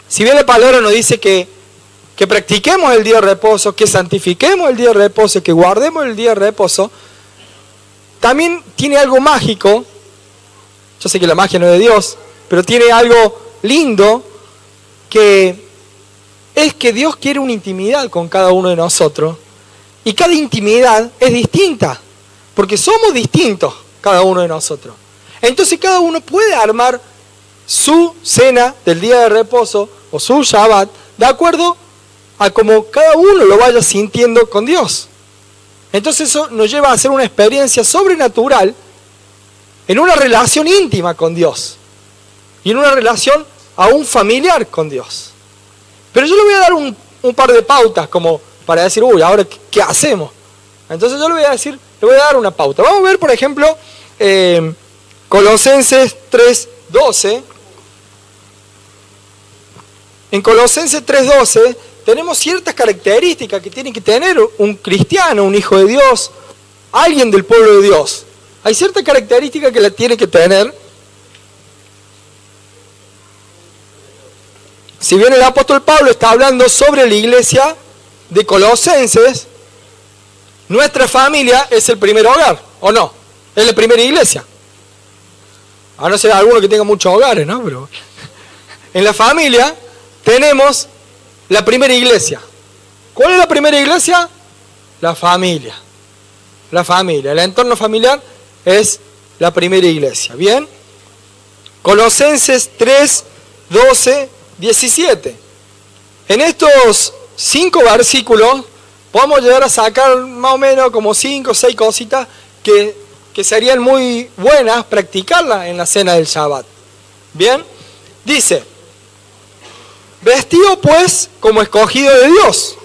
si bien la palabra nos dice que practiquemos el día de reposo, que santifiquemos el día de reposo, que guardemos el día de reposo, también tiene algo mágico. Yo sé que la magia no es de Dios, pero tiene algo lindo, que es que Dios quiere una intimidad con cada uno de nosotros, y cada intimidad es distinta, porque somos distintos cada uno de nosotros. Entonces cada uno puede armar su cena del día de reposo o su Shabbat de acuerdo a como cada uno lo vaya sintiendo con Dios. Entonces eso nos lleva a hacer una experiencia sobrenatural en una relación íntima con Dios y en una relación aún familiar con Dios. Pero yo le voy a dar un par de pautas como para decir, uy, ahora ¿qué hacemos? Entonces yo le voy a dar una pauta. Vamos a ver, por ejemplo, Colosenses 3:12. En Colosenses 3:12 tenemos ciertas características que tiene que tener un cristiano, un hijo de Dios, alguien del pueblo de Dios. Hay ciertas características que la tiene que tener. Si bien el apóstol Pablo está hablando sobre la iglesia de Colosenses, nuestra familia es el primer hogar, ¿o no? Es la primera iglesia. A no ser alguno que tenga muchos hogares, ¿no? Pero en la familia tenemos la primera iglesia. ¿Cuál es la primera iglesia? La familia. La familia, el entorno familiar es la primera iglesia. ¿Bien? Colosenses 3:12, 17. En estos 5 versículos podemos llegar a sacar más o menos como 5 o 6 cositas que serían muy buenas practicarlas en la cena del Shabbat. Bien, dice: vestido pues como escogido de Dios,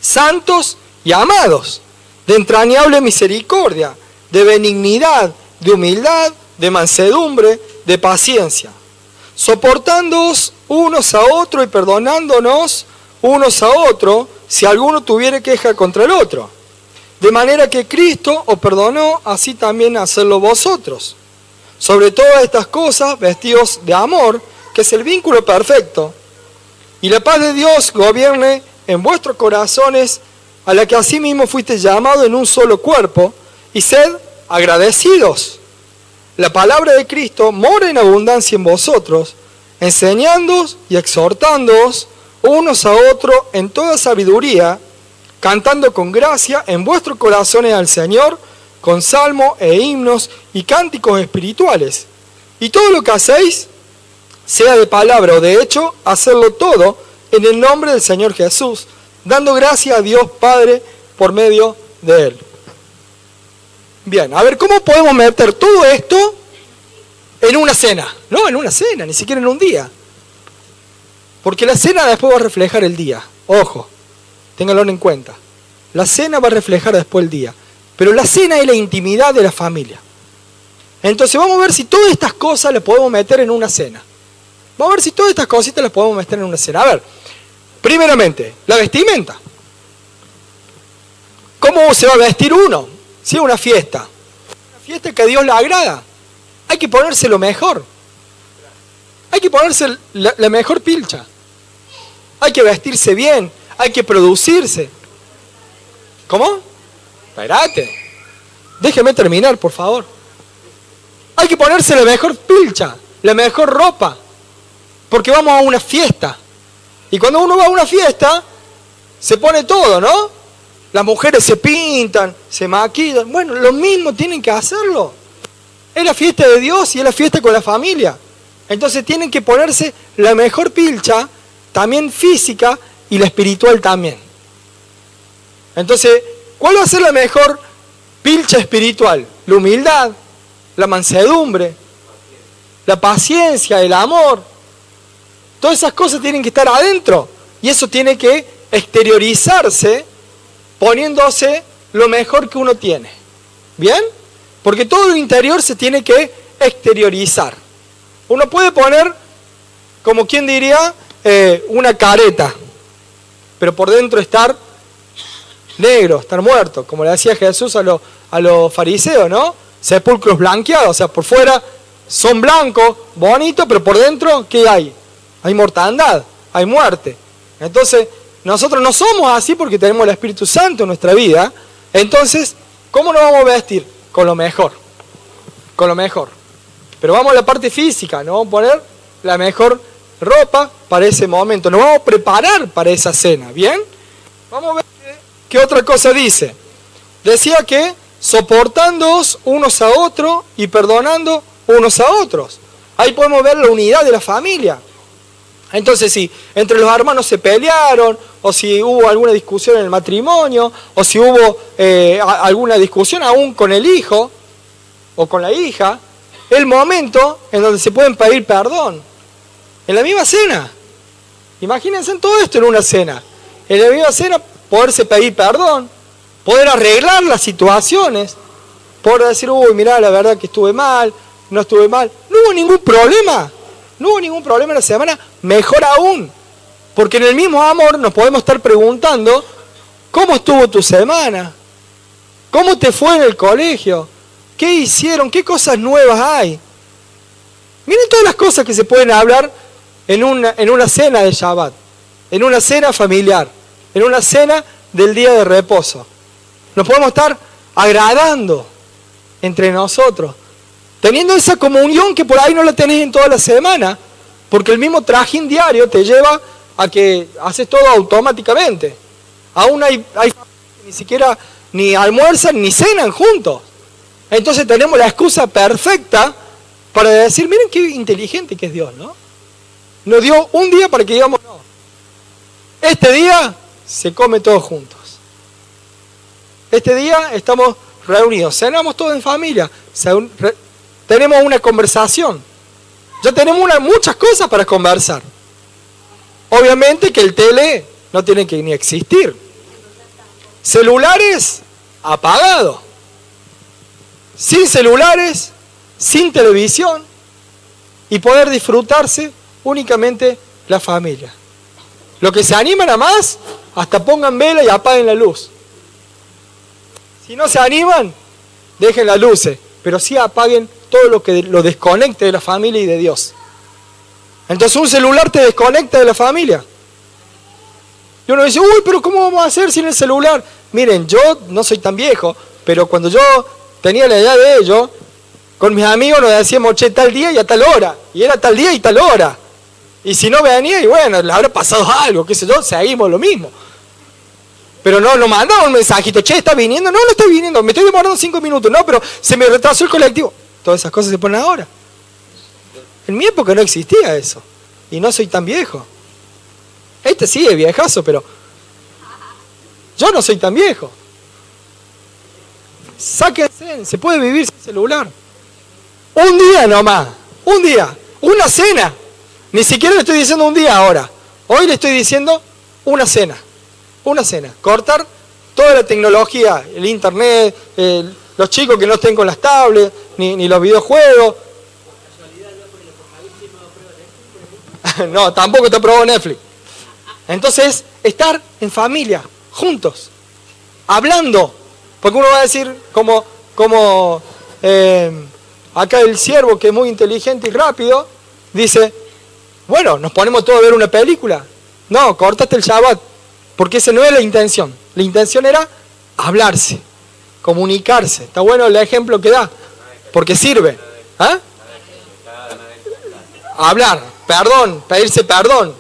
santos y amados, de entrañable misericordia, de benignidad, de humildad, de mansedumbre, de paciencia, soportándoos unos a otros y perdonándonos unos a otros si alguno tuviere queja contra el otro. De manera que Cristo os perdonó, así también hacedlo vosotros. Sobre todas estas cosas, vestidos de amor, que es el vínculo perfecto, y la paz de Dios gobierne en vuestros corazones, a la que asimismo fuiste llamados en un solo cuerpo, y sed agradecidos. La palabra de Cristo mora en abundancia en vosotros, enseñándoos y exhortándoos unos a otros en toda sabiduría, cantando con gracia en vuestros corazones al Señor, con salmos e himnos y cánticos espirituales. Y todo lo que hacéis, sea de palabra o de hecho, hacerlo todo en el nombre del Señor Jesús, dando gracias a Dios Padre por medio de Él. Bien, a ver, ¿cómo podemos meter todo esto en una cena? No, en una cena, ni siquiera en un día. Porque la cena después va a reflejar el día. Ojo, ténganlo en cuenta. La cena va a reflejar después el día. Pero la cena es la intimidad de la familia. Entonces vamos a ver si todas estas cosas las podemos meter en una cena. Vamos a ver si todas estas cositas las podemos meter en una cena. A ver, primeramente, la vestimenta. ¿Cómo se va a vestir uno? Si es una fiesta. Una fiesta que a Dios le agrada. Hay que ponerse lo mejor. Hay que ponerse la mejor pilcha. Hay que vestirse bien. Hay que producirse. ¿Cómo? Espérate. Déjeme terminar, por favor. Hay que ponerse la mejor pilcha, la mejor ropa. Porque vamos a una fiesta. Y cuando uno va a una fiesta, se pone todo, ¿no? Las mujeres se pintan, se maquillan. Bueno, lo mismo tienen que hacerlo. Es la fiesta de Dios y es la fiesta con la familia. Entonces tienen que ponerse la mejor pilcha, también física y la espiritual también. Entonces, ¿cuál va a ser la mejor pilcha espiritual? La humildad, la mansedumbre, la paciencia, el amor. Todas esas cosas tienen que estar adentro. Y eso tiene que exteriorizarse poniéndose lo mejor que uno tiene. ¿Bien? Porque todo lo interior se tiene que exteriorizar. Uno puede poner, como quien diría, una careta, pero por dentro estar negro, estar muerto, como le decía Jesús a los fariseos, ¿no? Sepulcros blanqueados, o sea, por fuera son blancos, bonitos, pero por dentro, ¿qué hay? Hay mortandad, hay muerte. Entonces, nosotros no somos así porque tenemos el Espíritu Santo en nuestra vida. Entonces, ¿cómo nos vamos a vestir? Con lo mejor. Con lo mejor. Pero vamos a la parte física, nos vamos a poner la mejor ropa para ese momento. Nos vamos a preparar para esa cena, ¿bien? Vamos a ver qué otra cosa dice. Decía que soportándoos unos a otros y perdonando unos a otros. Ahí podemos ver la unidad de la familia. Entonces, si entre los hermanos se pelearon, o si hubo alguna discusión en el matrimonio, o si hubo alguna discusión aún con el hijo o con la hija, el momento en donde se pueden pedir perdón. En la misma cena. Imagínense en todo esto en una cena. En la misma cena poderse pedir perdón, poder arreglar las situaciones, poder decir, uy, mirá, la verdad que estuve mal, no estuve mal. No hubo ningún problema. No hubo ningún problema en la semana, mejor aún. Porque en el mismo amor nos podemos estar preguntando, ¿cómo estuvo tu semana? ¿Cómo te fue en el colegio? ¿Qué hicieron? ¿Qué cosas nuevas hay? Miren todas las cosas que se pueden hablar en una cena de Shabbat, en una cena familiar, en una cena del día de reposo. Nos podemos estar agradando entre nosotros, teniendo esa comunión que por ahí no la tenés en toda la semana, porque el mismo trajín diario te lleva a que haces todo automáticamente. Aún hay que ni siquiera ni almuerzan ni cenan juntos. Entonces tenemos la excusa perfecta para decir, miren qué inteligente que es Dios, ¿no? Nos dio un día para que digamos, no, este día se come todos juntos. Este día estamos reunidos, cenamos todos en familia, tenemos una conversación. Ya tenemos muchas cosas para conversar. Obviamente que el tele no tiene que ni existir. Celulares, apagado. Sin celulares, sin televisión, y poder disfrutarse únicamente la familia. Los que se animan a más, hasta pongan vela y apaguen la luz. Si no se animan, dejen las luces, pero sí apaguen todo lo que lo desconecte de la familia y de Dios. Entonces un celular te desconecta de la familia. Y uno dice, uy, pero ¿cómo vamos a hacer sin el celular? Miren, yo no soy tan viejo, pero cuando yo tenía la edad de ellos, con mis amigos nos decíamos, che, tal día y a tal hora. Y era tal día y tal hora. Y si no venía, y bueno, le habrá pasado algo, qué sé yo, seguimos lo mismo. Pero no, nos mandaba un mensajito, che, ¿está viniendo? No, no está viniendo, me estoy demorando 5 minutos. No, pero se me retrasó el colectivo. Todas esas cosas se ponen ahora. En mi época no existía eso. Y no soy tan viejo. Este sí es viejazo, pero yo no soy tan viejo. Sáquense, se puede vivir sin celular. Un día nomás, un día, una cena. Ni siquiera le estoy diciendo un día ahora. Hoy le estoy diciendo una cena. Una cena. Cortar toda la tecnología, el internet, los chicos que no estén con las tablets, ni los videojuegos. No, tampoco te aprobó Netflix. Entonces, estar en familia, juntos, hablando. Porque uno va a decir, como acá el siervo, que es muy inteligente y rápido, dice, bueno, nos ponemos todos a ver una película. No, córtate el Shabbat, porque esa no es la intención. La intención era hablarse, comunicarse. Está bueno el ejemplo que da, porque sirve. ¿Ah? Hablar, perdón, pedirse perdón,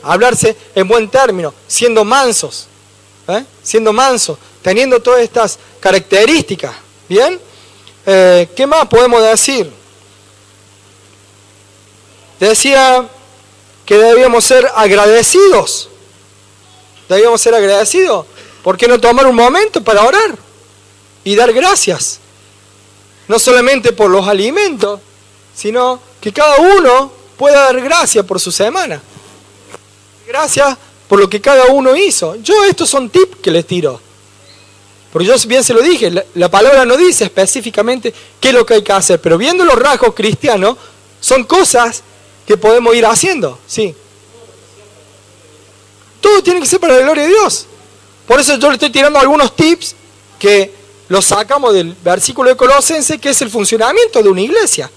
hablarse en buen término, siendo mansos, siendo mansos, teniendo todas estas características. ¿Bien? ¿Qué más podemos decir? Decía que debíamos ser agradecidos. Debíamos ser agradecidos. ¿Por qué no tomar un momento para orar y dar gracias? No solamente por los alimentos, sino que cada uno pueda dar gracias por su semana. Gracias por lo que cada uno hizo. Yo estos son tips que les tiro. Porque yo bien se lo dije, la palabra no dice específicamente qué es lo que hay que hacer, pero viendo los rasgos cristianos, son cosas que podemos ir haciendo, sí. Todo tiene que ser para la gloria de Dios. Por eso yo le estoy tirando algunos tips que los sacamos del versículo de Colosenses, que es el funcionamiento de una iglesia.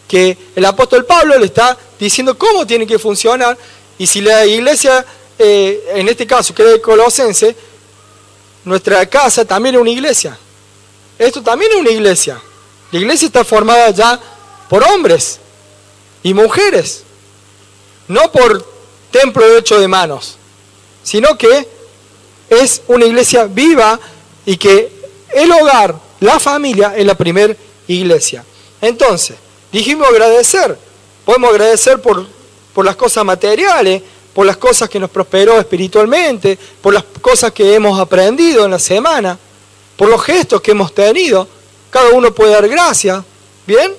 Que el apóstol Pablo le está diciendo cómo tiene que funcionar, y si la iglesia, en este caso que es de Colosenses, nuestra casa también es una iglesia. Esto también es una iglesia. La iglesia está formada ya por hombres y mujeres, no por templo hecho de manos, sino que es una iglesia viva y que el hogar, la familia, es la primera iglesia. Entonces, dijimos agradecer. Podemos agradecer por las cosas materiales, por las cosas que nos prosperó espiritualmente, por las cosas que hemos aprendido en la semana, por los gestos que hemos tenido. Cada uno puede dar gracias. ¿Bien?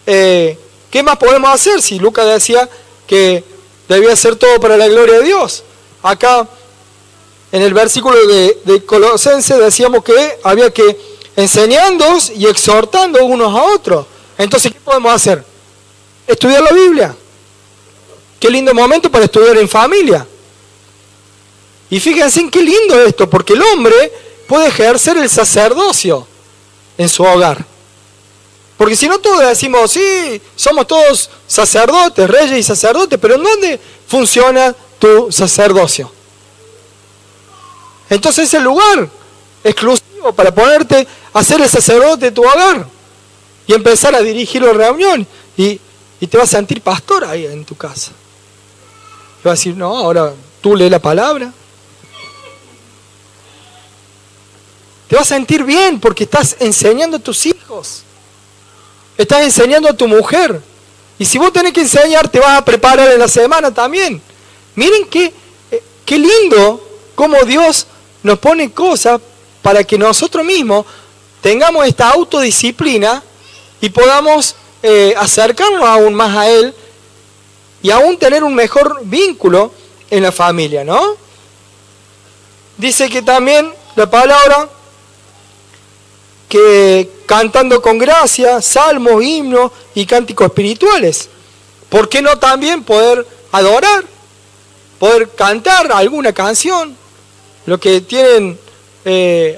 ¿Qué más podemos hacer? Si Lucas decía que debía ser todo para la gloria de Dios. Acá, en el versículo de Colosenses, decíamos que había que enseñándoos y exhortando unos a otros. Entonces, ¿qué podemos hacer? Estudiar la Biblia. Qué lindo momento para estudiar en familia. Y fíjense en qué lindo esto, porque el hombre puede ejercer el sacerdocio en su hogar. Porque si no todos decimos, sí, somos todos sacerdotes, reyes y sacerdotes, pero ¿en dónde funciona tu sacerdocio? Entonces es el lugar exclusivo para ponerte a ser el sacerdote de tu hogar y empezar a dirigir la reunión y te vas a sentir pastor ahí en tu casa. Y vas a decir, no, ahora tú lees la palabra. Te vas a sentir bien porque estás enseñando a tus hijos. Estás enseñando a tu mujer. Y si vos tenés que enseñar, te vas a preparar en la semana también. Miren qué lindo cómo Dios nos pone cosas para que nosotros mismos tengamos esta autodisciplina y podamos acercarnos aún más a Él y aún tener un mejor vínculo en la familia, ¿no? Dice que también la palabra que cantando con gracia, salmos, himnos y cánticos espirituales. ¿Por qué no también poder adorar? Poder cantar alguna canción. Lo que tienen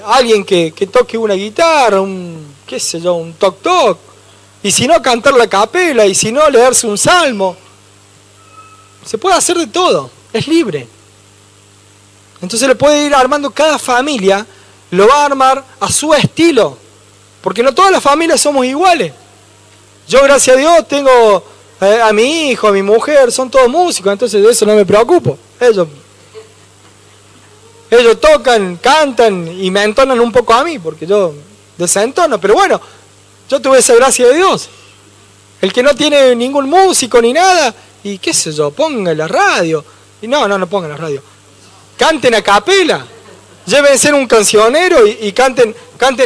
alguien que toque una guitarra, un toc-toc. Y si no, cantar la capela. Y si no, leerse un salmo. Se puede hacer de todo. Es libre. Entonces le puede ir armando cada familia. Lo va a armar a su estilo. Porque no todas las familias somos iguales. Yo, gracias a Dios, tengo A mi hijo, a mi mujer, son todos músicos, entonces de eso no me preocupo. Ellos tocan, cantan y me entonan un poco a mí, porque yo desentono. Pero bueno, yo tuve esa gracia de Dios. El que no tiene ningún músico ni nada, y qué sé yo, ponga la radio. Y no pongan la radio. Canten a capela. Llévense en un cancionero y canten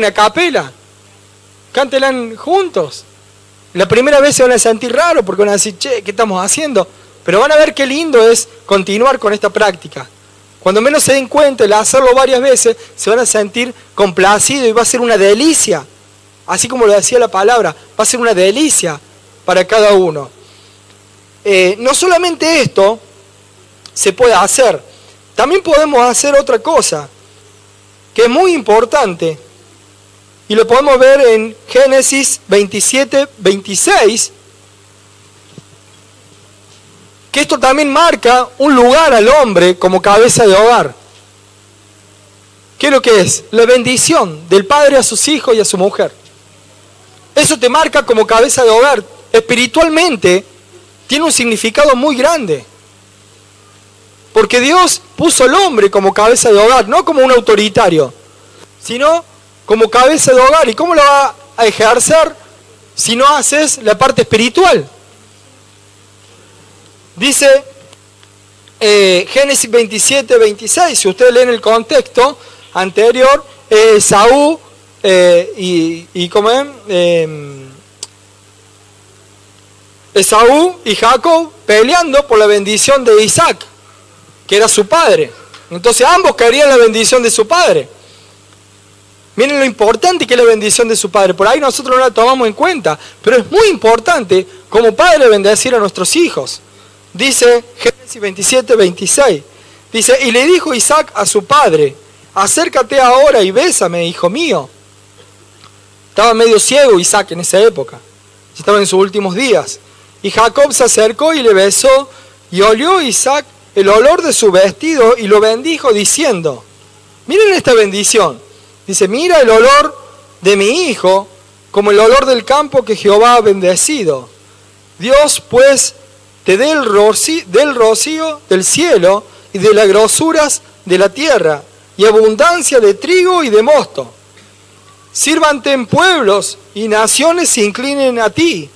a capela. Cántenla juntos. La primera vez se van a sentir raro porque van a decir, che, ¿qué estamos haciendo? Pero van a ver qué lindo es continuar con esta práctica. Cuando menos se den cuenta, el hacerlo varias veces, se van a sentir complacidos y va a ser una delicia. Así como lo decía la palabra, va a ser una delicia para cada uno. No solamente esto se puede hacer, también podemos hacer otra cosa, que es muy importante, y lo podemos ver en Génesis 27, 26, que esto también marca un lugar al hombre como cabeza de hogar. ¿Qué es lo que es? La bendición del padre a sus hijos y a su mujer. Eso te marca como cabeza de hogar. Espiritualmente tiene un significado muy grande. Porque Dios puso al hombre como cabeza de hogar, no como un autoritario, sino como cabeza de hogar. ¿Y cómo lo va a ejercer si no haces la parte espiritual? Dice Génesis 27, 26, si ustedes leen el contexto anterior, Esaú Esaú y Jacob peleando por la bendición de Isaac, que era su padre. Entonces ambos querían la bendición de su padre. Miren lo importante que es la bendición de su padre. Por ahí nosotros no la tomamos en cuenta, pero es muy importante como padre bendecir a nuestros hijos. Dice Génesis 27, 26. Dice, y le dijo Isaac a su padre, acércate ahora y bésame, hijo mío. Estaba medio ciego Isaac en esa época. Estaba en sus últimos días. Y Jacob se acercó y le besó, y olió Isaac el olor de su vestido y lo bendijo diciendo, miren esta bendición. Dice, mira el olor de mi hijo como el olor del campo que Jehová ha bendecido. Dios pues te dé del rocío del cielo y de las grosuras de la tierra y abundancia de trigo y de mosto. Sírvante en pueblos y naciones se inclinen a ti.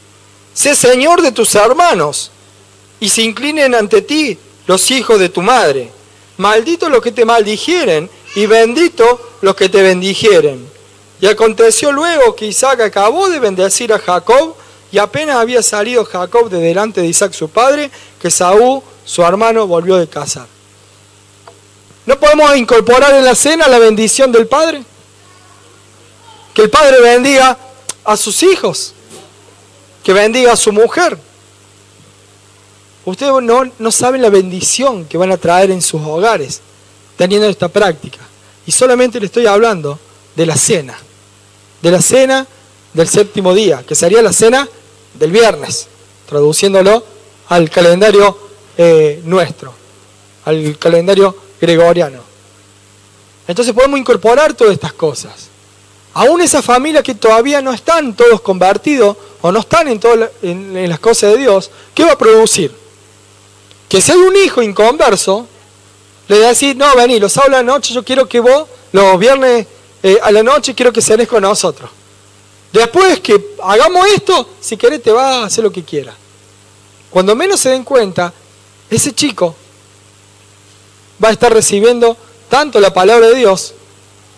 Sé señor de tus hermanos y se inclinen ante ti los hijos de tu madre. Maldito los que te maldijeren y bendito los que te bendijeren. Y aconteció luego que Isaac acabó de bendecir a Jacob, y apenas había salido Jacob de delante de Isaac su padre, que Esaú, su hermano, volvió de cazar. ¿No podemos incorporar en la cena la bendición del padre? Que el padre bendiga a sus hijos, que bendiga a su mujer. Ustedes no saben la bendición que van a traer en sus hogares teniendo esta práctica. Y solamente le estoy hablando de la cena del séptimo día, que sería la cena del viernes, traduciéndolo al calendario nuestro, al calendario gregoriano. Entonces podemos incorporar todas estas cosas. Aún esas familias que todavía no están todos convertidos o no están en las cosas de Dios, ¿qué va a producir? Que si hay un hijo inconverso, le va a decir, no, vení, los sábados a la noche yo quiero que vos, los viernes a la noche quiero que cenes con nosotros. Después que hagamos esto, si querés te vas a hacer lo que quieras. Cuando menos se den cuenta, ese chico va a estar recibiendo tanto la palabra de Dios,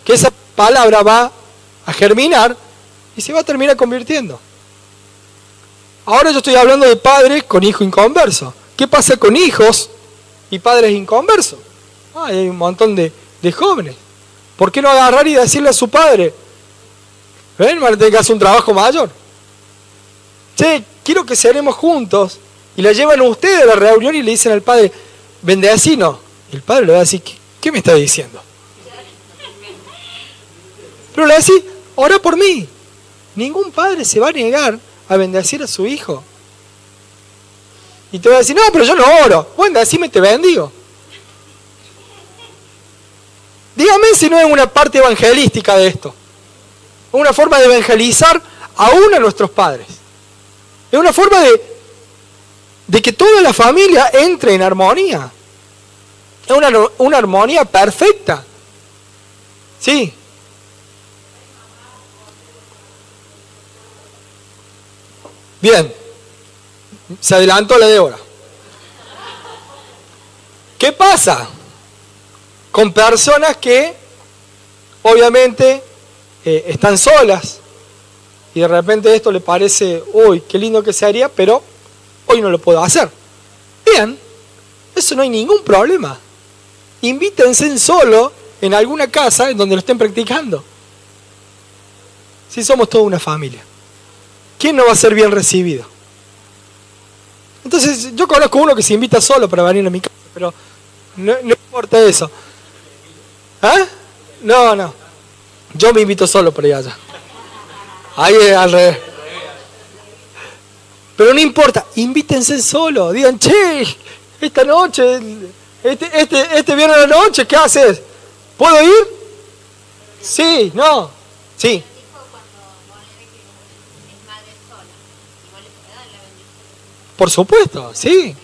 que esa palabra va a germinar y se va a terminar convirtiendo. Ahora yo estoy hablando de padres con hijo inconverso. ¿Qué pasa con hijos y padres inconversos? Hay un montón de jóvenes. ¿Por qué no agarrar y decirle a su padre, ven, van a tener que hacer un trabajo mayor? Che, quiero que cenemos juntos. Y la llevan ustedes a la reunión y le dicen al padre, bendecinos. Y el padre le va a decir, ¿qué me está diciendo? Pero le va a decir, ora por mí. Ningún padre se va a negar a bendecir a su hijo. Y te va a decir, no, pero yo no oro. Bueno, decime, te bendigo. Dígame si no es una parte evangelística de esto. Una forma de evangelizar aún a nuestros padres. Es una forma de que toda la familia entre en armonía. Es una armonía perfecta. Sí. Bien. Se adelantó la Débora. ¿Qué pasa con personas que obviamente están solas y de repente esto le parece, uy, qué lindo que sería, pero hoy no lo puedo hacer? Bien, eso no hay ningún problema. Invítense solo en alguna casa en donde lo estén practicando. Si somos toda una familia, ¿quién no va a ser bien recibido? Entonces, yo conozco uno que se invita solo para venir a mi casa, pero no importa eso. ¿Ah? No. Yo me invito solo para ir allá. Ahí es al revés. Pero no importa, invítense solo. Digan, che, esta noche, este viernes de la noche, ¿qué haces? ¿Puedo ir? Sí, no, sí. Por supuesto, sí.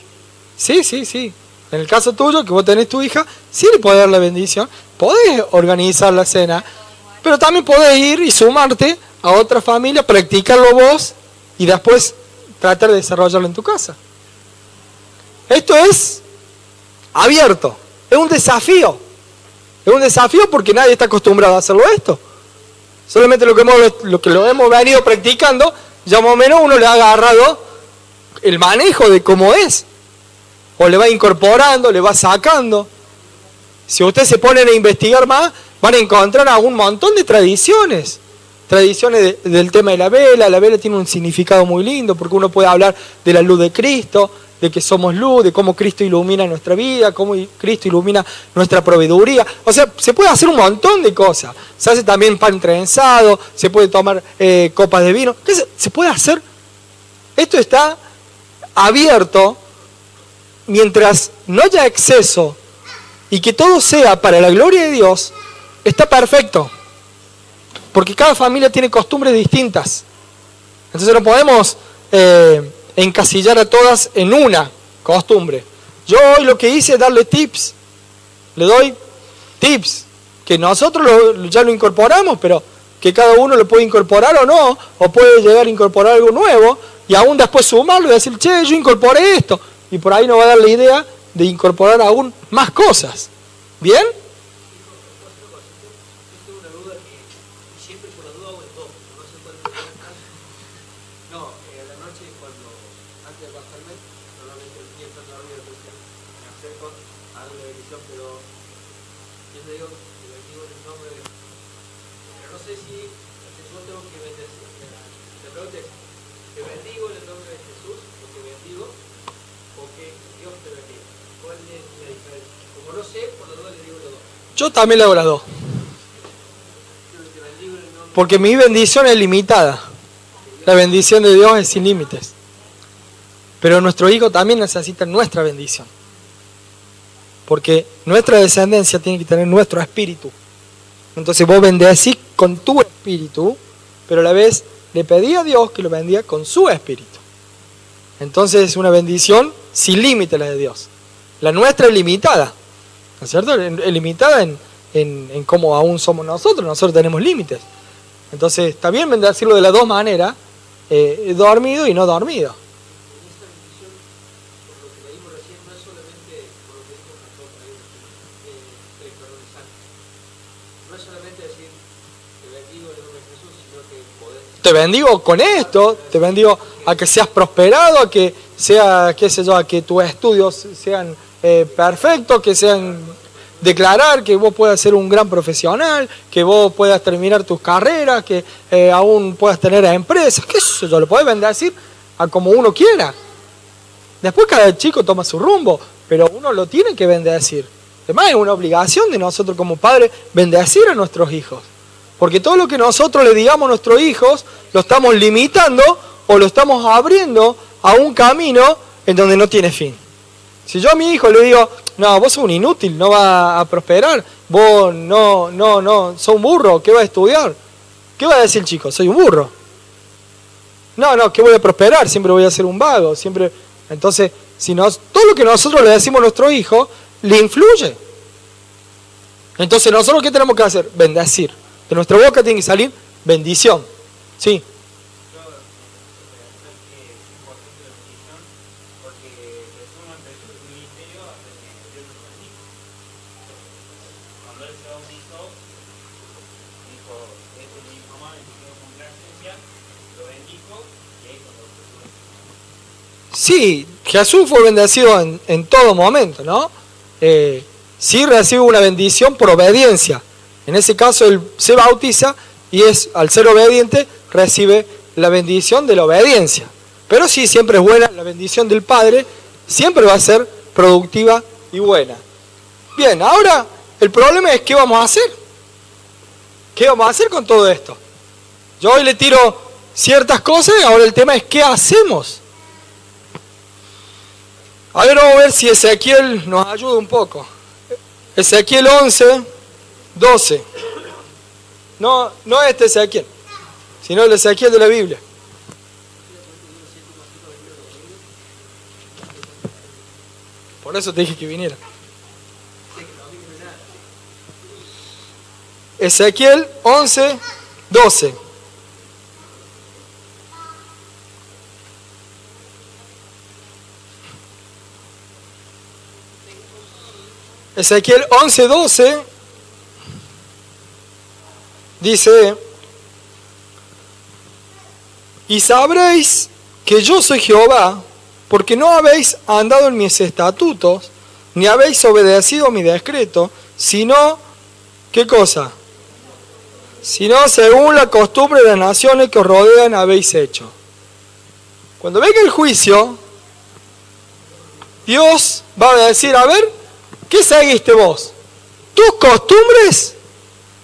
Sí. En el caso tuyo, que vos tenés tu hija, sí le podés dar la bendición, podés organizar la cena, pero también podés ir y sumarte a otra familia, practicarlo vos y después tratar de desarrollarlo en tu casa. Esto es abierto, es un desafío. Es un desafío porque nadie está acostumbrado a hacerlo esto. Solamente lo que lo hemos venido practicando, ya más o menos uno le ha agarrado el manejo de cómo es. O le va incorporando, le va sacando. Si ustedes se ponen a investigar más, van a encontrar a un montón de tradiciones. Tradiciones del tema de la vela. La vela tiene un significado muy lindo porque uno puede hablar de la luz de Cristo, de que somos luz, de cómo Cristo ilumina nuestra vida, cómo Cristo ilumina nuestra proveeduría. O sea, se puede hacer un montón de cosas. Se hace también pan trenzado, se puede tomar copas de vino. Se puede hacer. Esto está abierto mientras no haya exceso y que todo sea para la gloria de Dios. Está perfecto. Porque cada familia tiene costumbres distintas. Entonces no podemos encasillar a todas en una costumbre. Yo hoy lo que hice es darle tips. Le doy tips. Que nosotros ya lo incorporamos, pero que cada uno lo puede incorporar o no. O puede llegar a incorporar algo nuevo. Y aún después sumarlo y decir, che, yo incorporé esto. Y por ahí nos va a dar la idea de incorporar aún más cosas. ¿Bien? Yo también le hago las dos. Porque mi bendición es limitada. La bendición de Dios es sin límites. Pero nuestro hijo también necesita nuestra bendición. Porque nuestra descendencia tiene que tener nuestro espíritu. Entonces vos bendecís con tu espíritu, pero a la vez le pedí a Dios que lo bendiga con su espíritu. Entonces es una bendición sin límite la de Dios. La nuestra es limitada. ¿No es cierto? Es limitada en cómo aún somos nosotros tenemos límites. Entonces está bien bendecirlo de las dos maneras, dormido y no dormido. Te bendigo con esto, te bendigo a que seas prosperado, a que sea, qué sé yo, a que tus estudios sean perfectos, que sean declarar que vos puedas ser un gran profesional, que vos puedas terminar tus carreras, que aún puedas tener empresas, qué sé yo, lo podés bendecir a como uno quiera. Después cada chico toma su rumbo, pero uno lo tiene que bendecir. Además es una obligación de nosotros como padres bendecir a nuestros hijos. Porque todo lo que nosotros le digamos a nuestros hijos lo estamos limitando o lo estamos abriendo a un camino en donde no tiene fin. Si yo a mi hijo le digo, no, vos sos un inútil, no vas a prosperar, vos no, sos un burro, ¿qué vas a estudiar? ¿Qué va a decir el chico? Soy un burro. No, ¿qué voy a prosperar? Siempre voy a ser un vago, siempre Entonces, todo lo que nosotros le decimos a nuestro hijo, le influye. Entonces, ¿nosotros qué tenemos que hacer? Bendecir. De nuestra boca tiene que salir bendición. Sí. Sí, Jesús fue bendecido en todo momento, ¿no? Sí recibe una bendición por obediencia. En ese caso él se bautiza y al ser obediente recibe la bendición de la obediencia. Pero sí, siempre es buena la bendición del Padre, siempre va a ser productiva y buena. Bien, ahora el problema es ¿qué vamos a hacer? ¿Qué vamos a hacer con todo esto? Yo hoy le tiro ciertas cosas y ahora el tema es ¿qué hacemos? A ver, vamos a ver si Ezequiel nos ayuda un poco. Ezequiel 11, 12. No este Ezequiel, sino el Ezequiel de la Biblia. Por eso te dije que viniera. Ezequiel 11, 12. Ezequiel 11, 12 dice: y sabréis que yo soy Jehová, porque no habéis andado en mis estatutos, ni habéis obedecido mi decreto, sino, ¿qué cosa? Sino según la costumbre de las naciones que os rodean habéis hecho. Cuando venga el juicio, Dios va a decir, a ver, ¿qué seguiste vos? ¿Tus costumbres?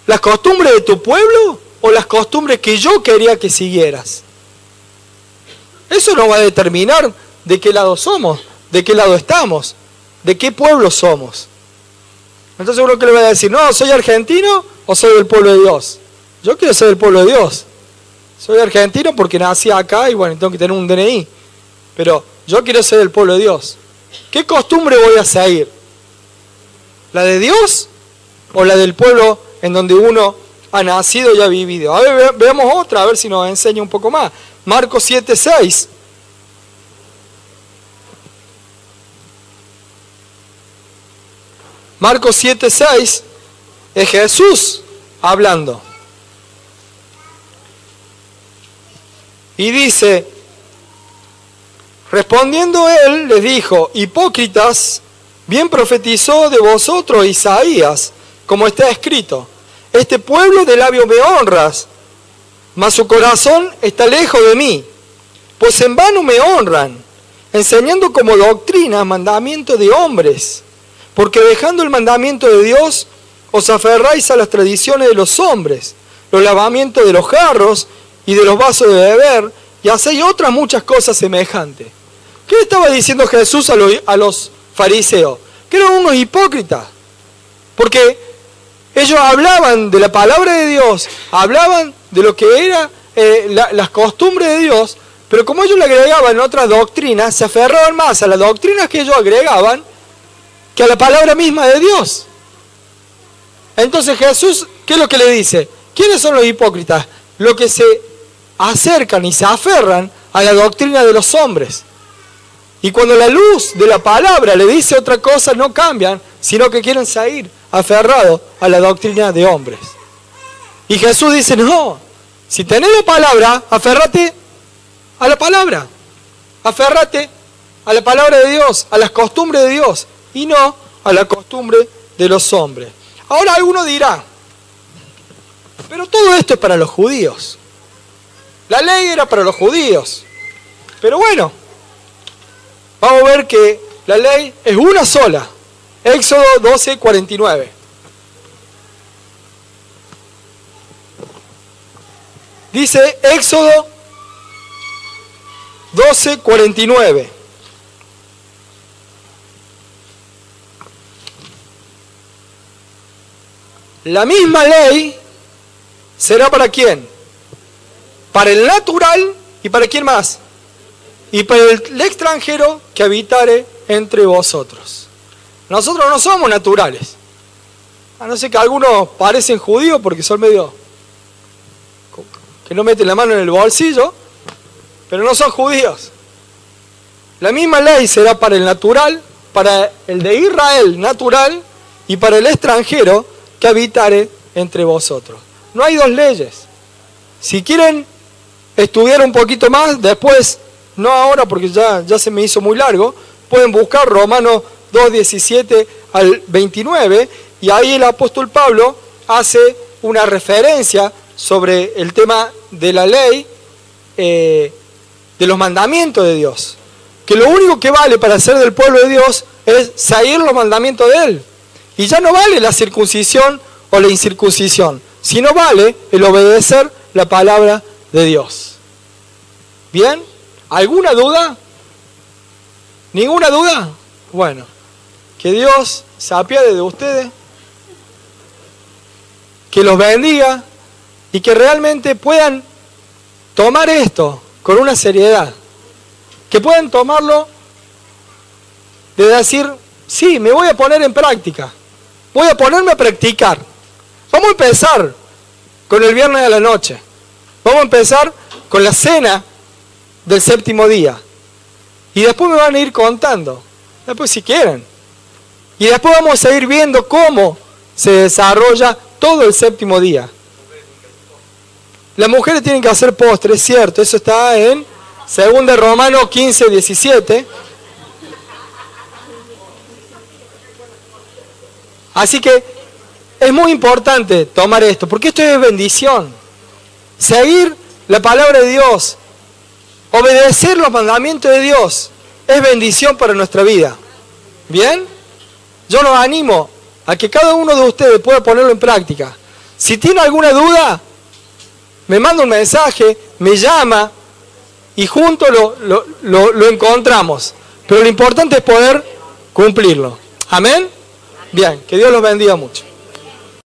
¿Las costumbres de tu pueblo? ¿O las costumbres que yo quería que siguieras? Eso nos va a determinar de qué lado somos, de qué lado estamos, de qué pueblo somos. Entonces uno que le va a decir, no, ¿soy argentino o soy del pueblo de Dios? Yo quiero ser del pueblo de Dios. Soy argentino porque nací acá y bueno, tengo que tener un DNI. Pero yo quiero ser del pueblo de Dios. ¿Qué costumbre voy a seguir? ¿La de Dios o la del pueblo en donde uno ha nacido y ha vivido? A ver, veamos otra, a ver si nos enseña un poco más. Marcos 7, 6. Marcos 7, 6 es Jesús hablando. Y dice, respondiendo él, les dijo, hipócritas, bien profetizó de vosotros Isaías, como está escrito, este pueblo de labios me honras, mas su corazón está lejos de mí, pues en vano me honran, enseñando como doctrina mandamiento de hombres, porque dejando el mandamiento de Dios, os aferráis a las tradiciones de los hombres, los lavamientos de los jarros y de los vasos de beber, y hacéis otras muchas cosas semejantes. ¿Qué le estaba diciendo Jesús a los fariseos? Que eran unos hipócritas, porque ellos hablaban de la palabra de Dios, hablaban de lo que era las costumbres de Dios, pero como ellos le agregaban otras doctrinas, se aferraban más a las doctrinas que ellos agregaban que a la palabra misma de Dios. Entonces Jesús, ¿qué es lo que le dice? ¿Quiénes son los hipócritas? Los que se acercan y se aferran a la doctrina de los hombres. Y cuando la luz de la palabra le dice otra cosa, no cambian, sino que quieren seguir aferrados a la doctrina de hombres. Y Jesús dice, no, si tenés la palabra, aférrate a la palabra. Aférrate a la palabra de Dios, a las costumbres de Dios, y no a la costumbre de los hombres. Ahora alguno dirá, pero todo esto es para los judíos. La ley era para los judíos. Pero bueno, vamos a ver que la ley es una sola. Éxodo 12, 49. Dice Éxodo 12, 49. La misma ley será para quién? Para el natural y para quién más? y para el extranjero que habitare entre vosotros. Nosotros no somos naturales. A no ser que algunos parecen judíos porque son medio que no meten la mano en el bolsillo, pero no son judíos. La misma ley será para el natural, para el de Israel natural y para el extranjero que habitare entre vosotros. No hay dos leyes. Si quieren estudiar un poquito más, después, no ahora porque ya se me hizo muy largo, pueden buscar Romanos 2:17 al 29 y ahí el apóstol Pablo hace una referencia sobre el tema de la ley, de los mandamientos de Dios. Que lo único que vale para ser del pueblo de Dios es seguir los mandamientos de Él. Y ya no vale la circuncisión o la incircuncisión, sino vale el obedecer la palabra de Dios. ¿Bien? ¿Alguna duda? ¿Ninguna duda? Bueno, que Dios se apiade de ustedes, que los bendiga y que realmente puedan tomar esto con una seriedad. Que puedan tomarlo de decir, sí, me voy a poner en práctica. Voy a ponerme a practicar. Vamos a empezar con el viernes de la noche. Vamos a empezar con la cena del séptimo día. Y después me van a ir contando. Después si quieren. Y después vamos a ir viendo cómo se desarrolla todo el séptimo día. Las mujeres tienen que hacer postres, es cierto. Eso está en 2 Romanos 15:17. Así que es muy importante tomar esto, porque esto es bendición. Seguir la palabra de Dios, obedecer los mandamientos de Dios, es bendición para nuestra vida. ¿Bien? Yo los animo a que cada uno de ustedes pueda ponerlo en práctica. Si tiene alguna duda, me manda un mensaje, me llama y juntos lo encontramos. Pero lo importante es poder cumplirlo. ¿Amén? Bien, que Dios los bendiga mucho.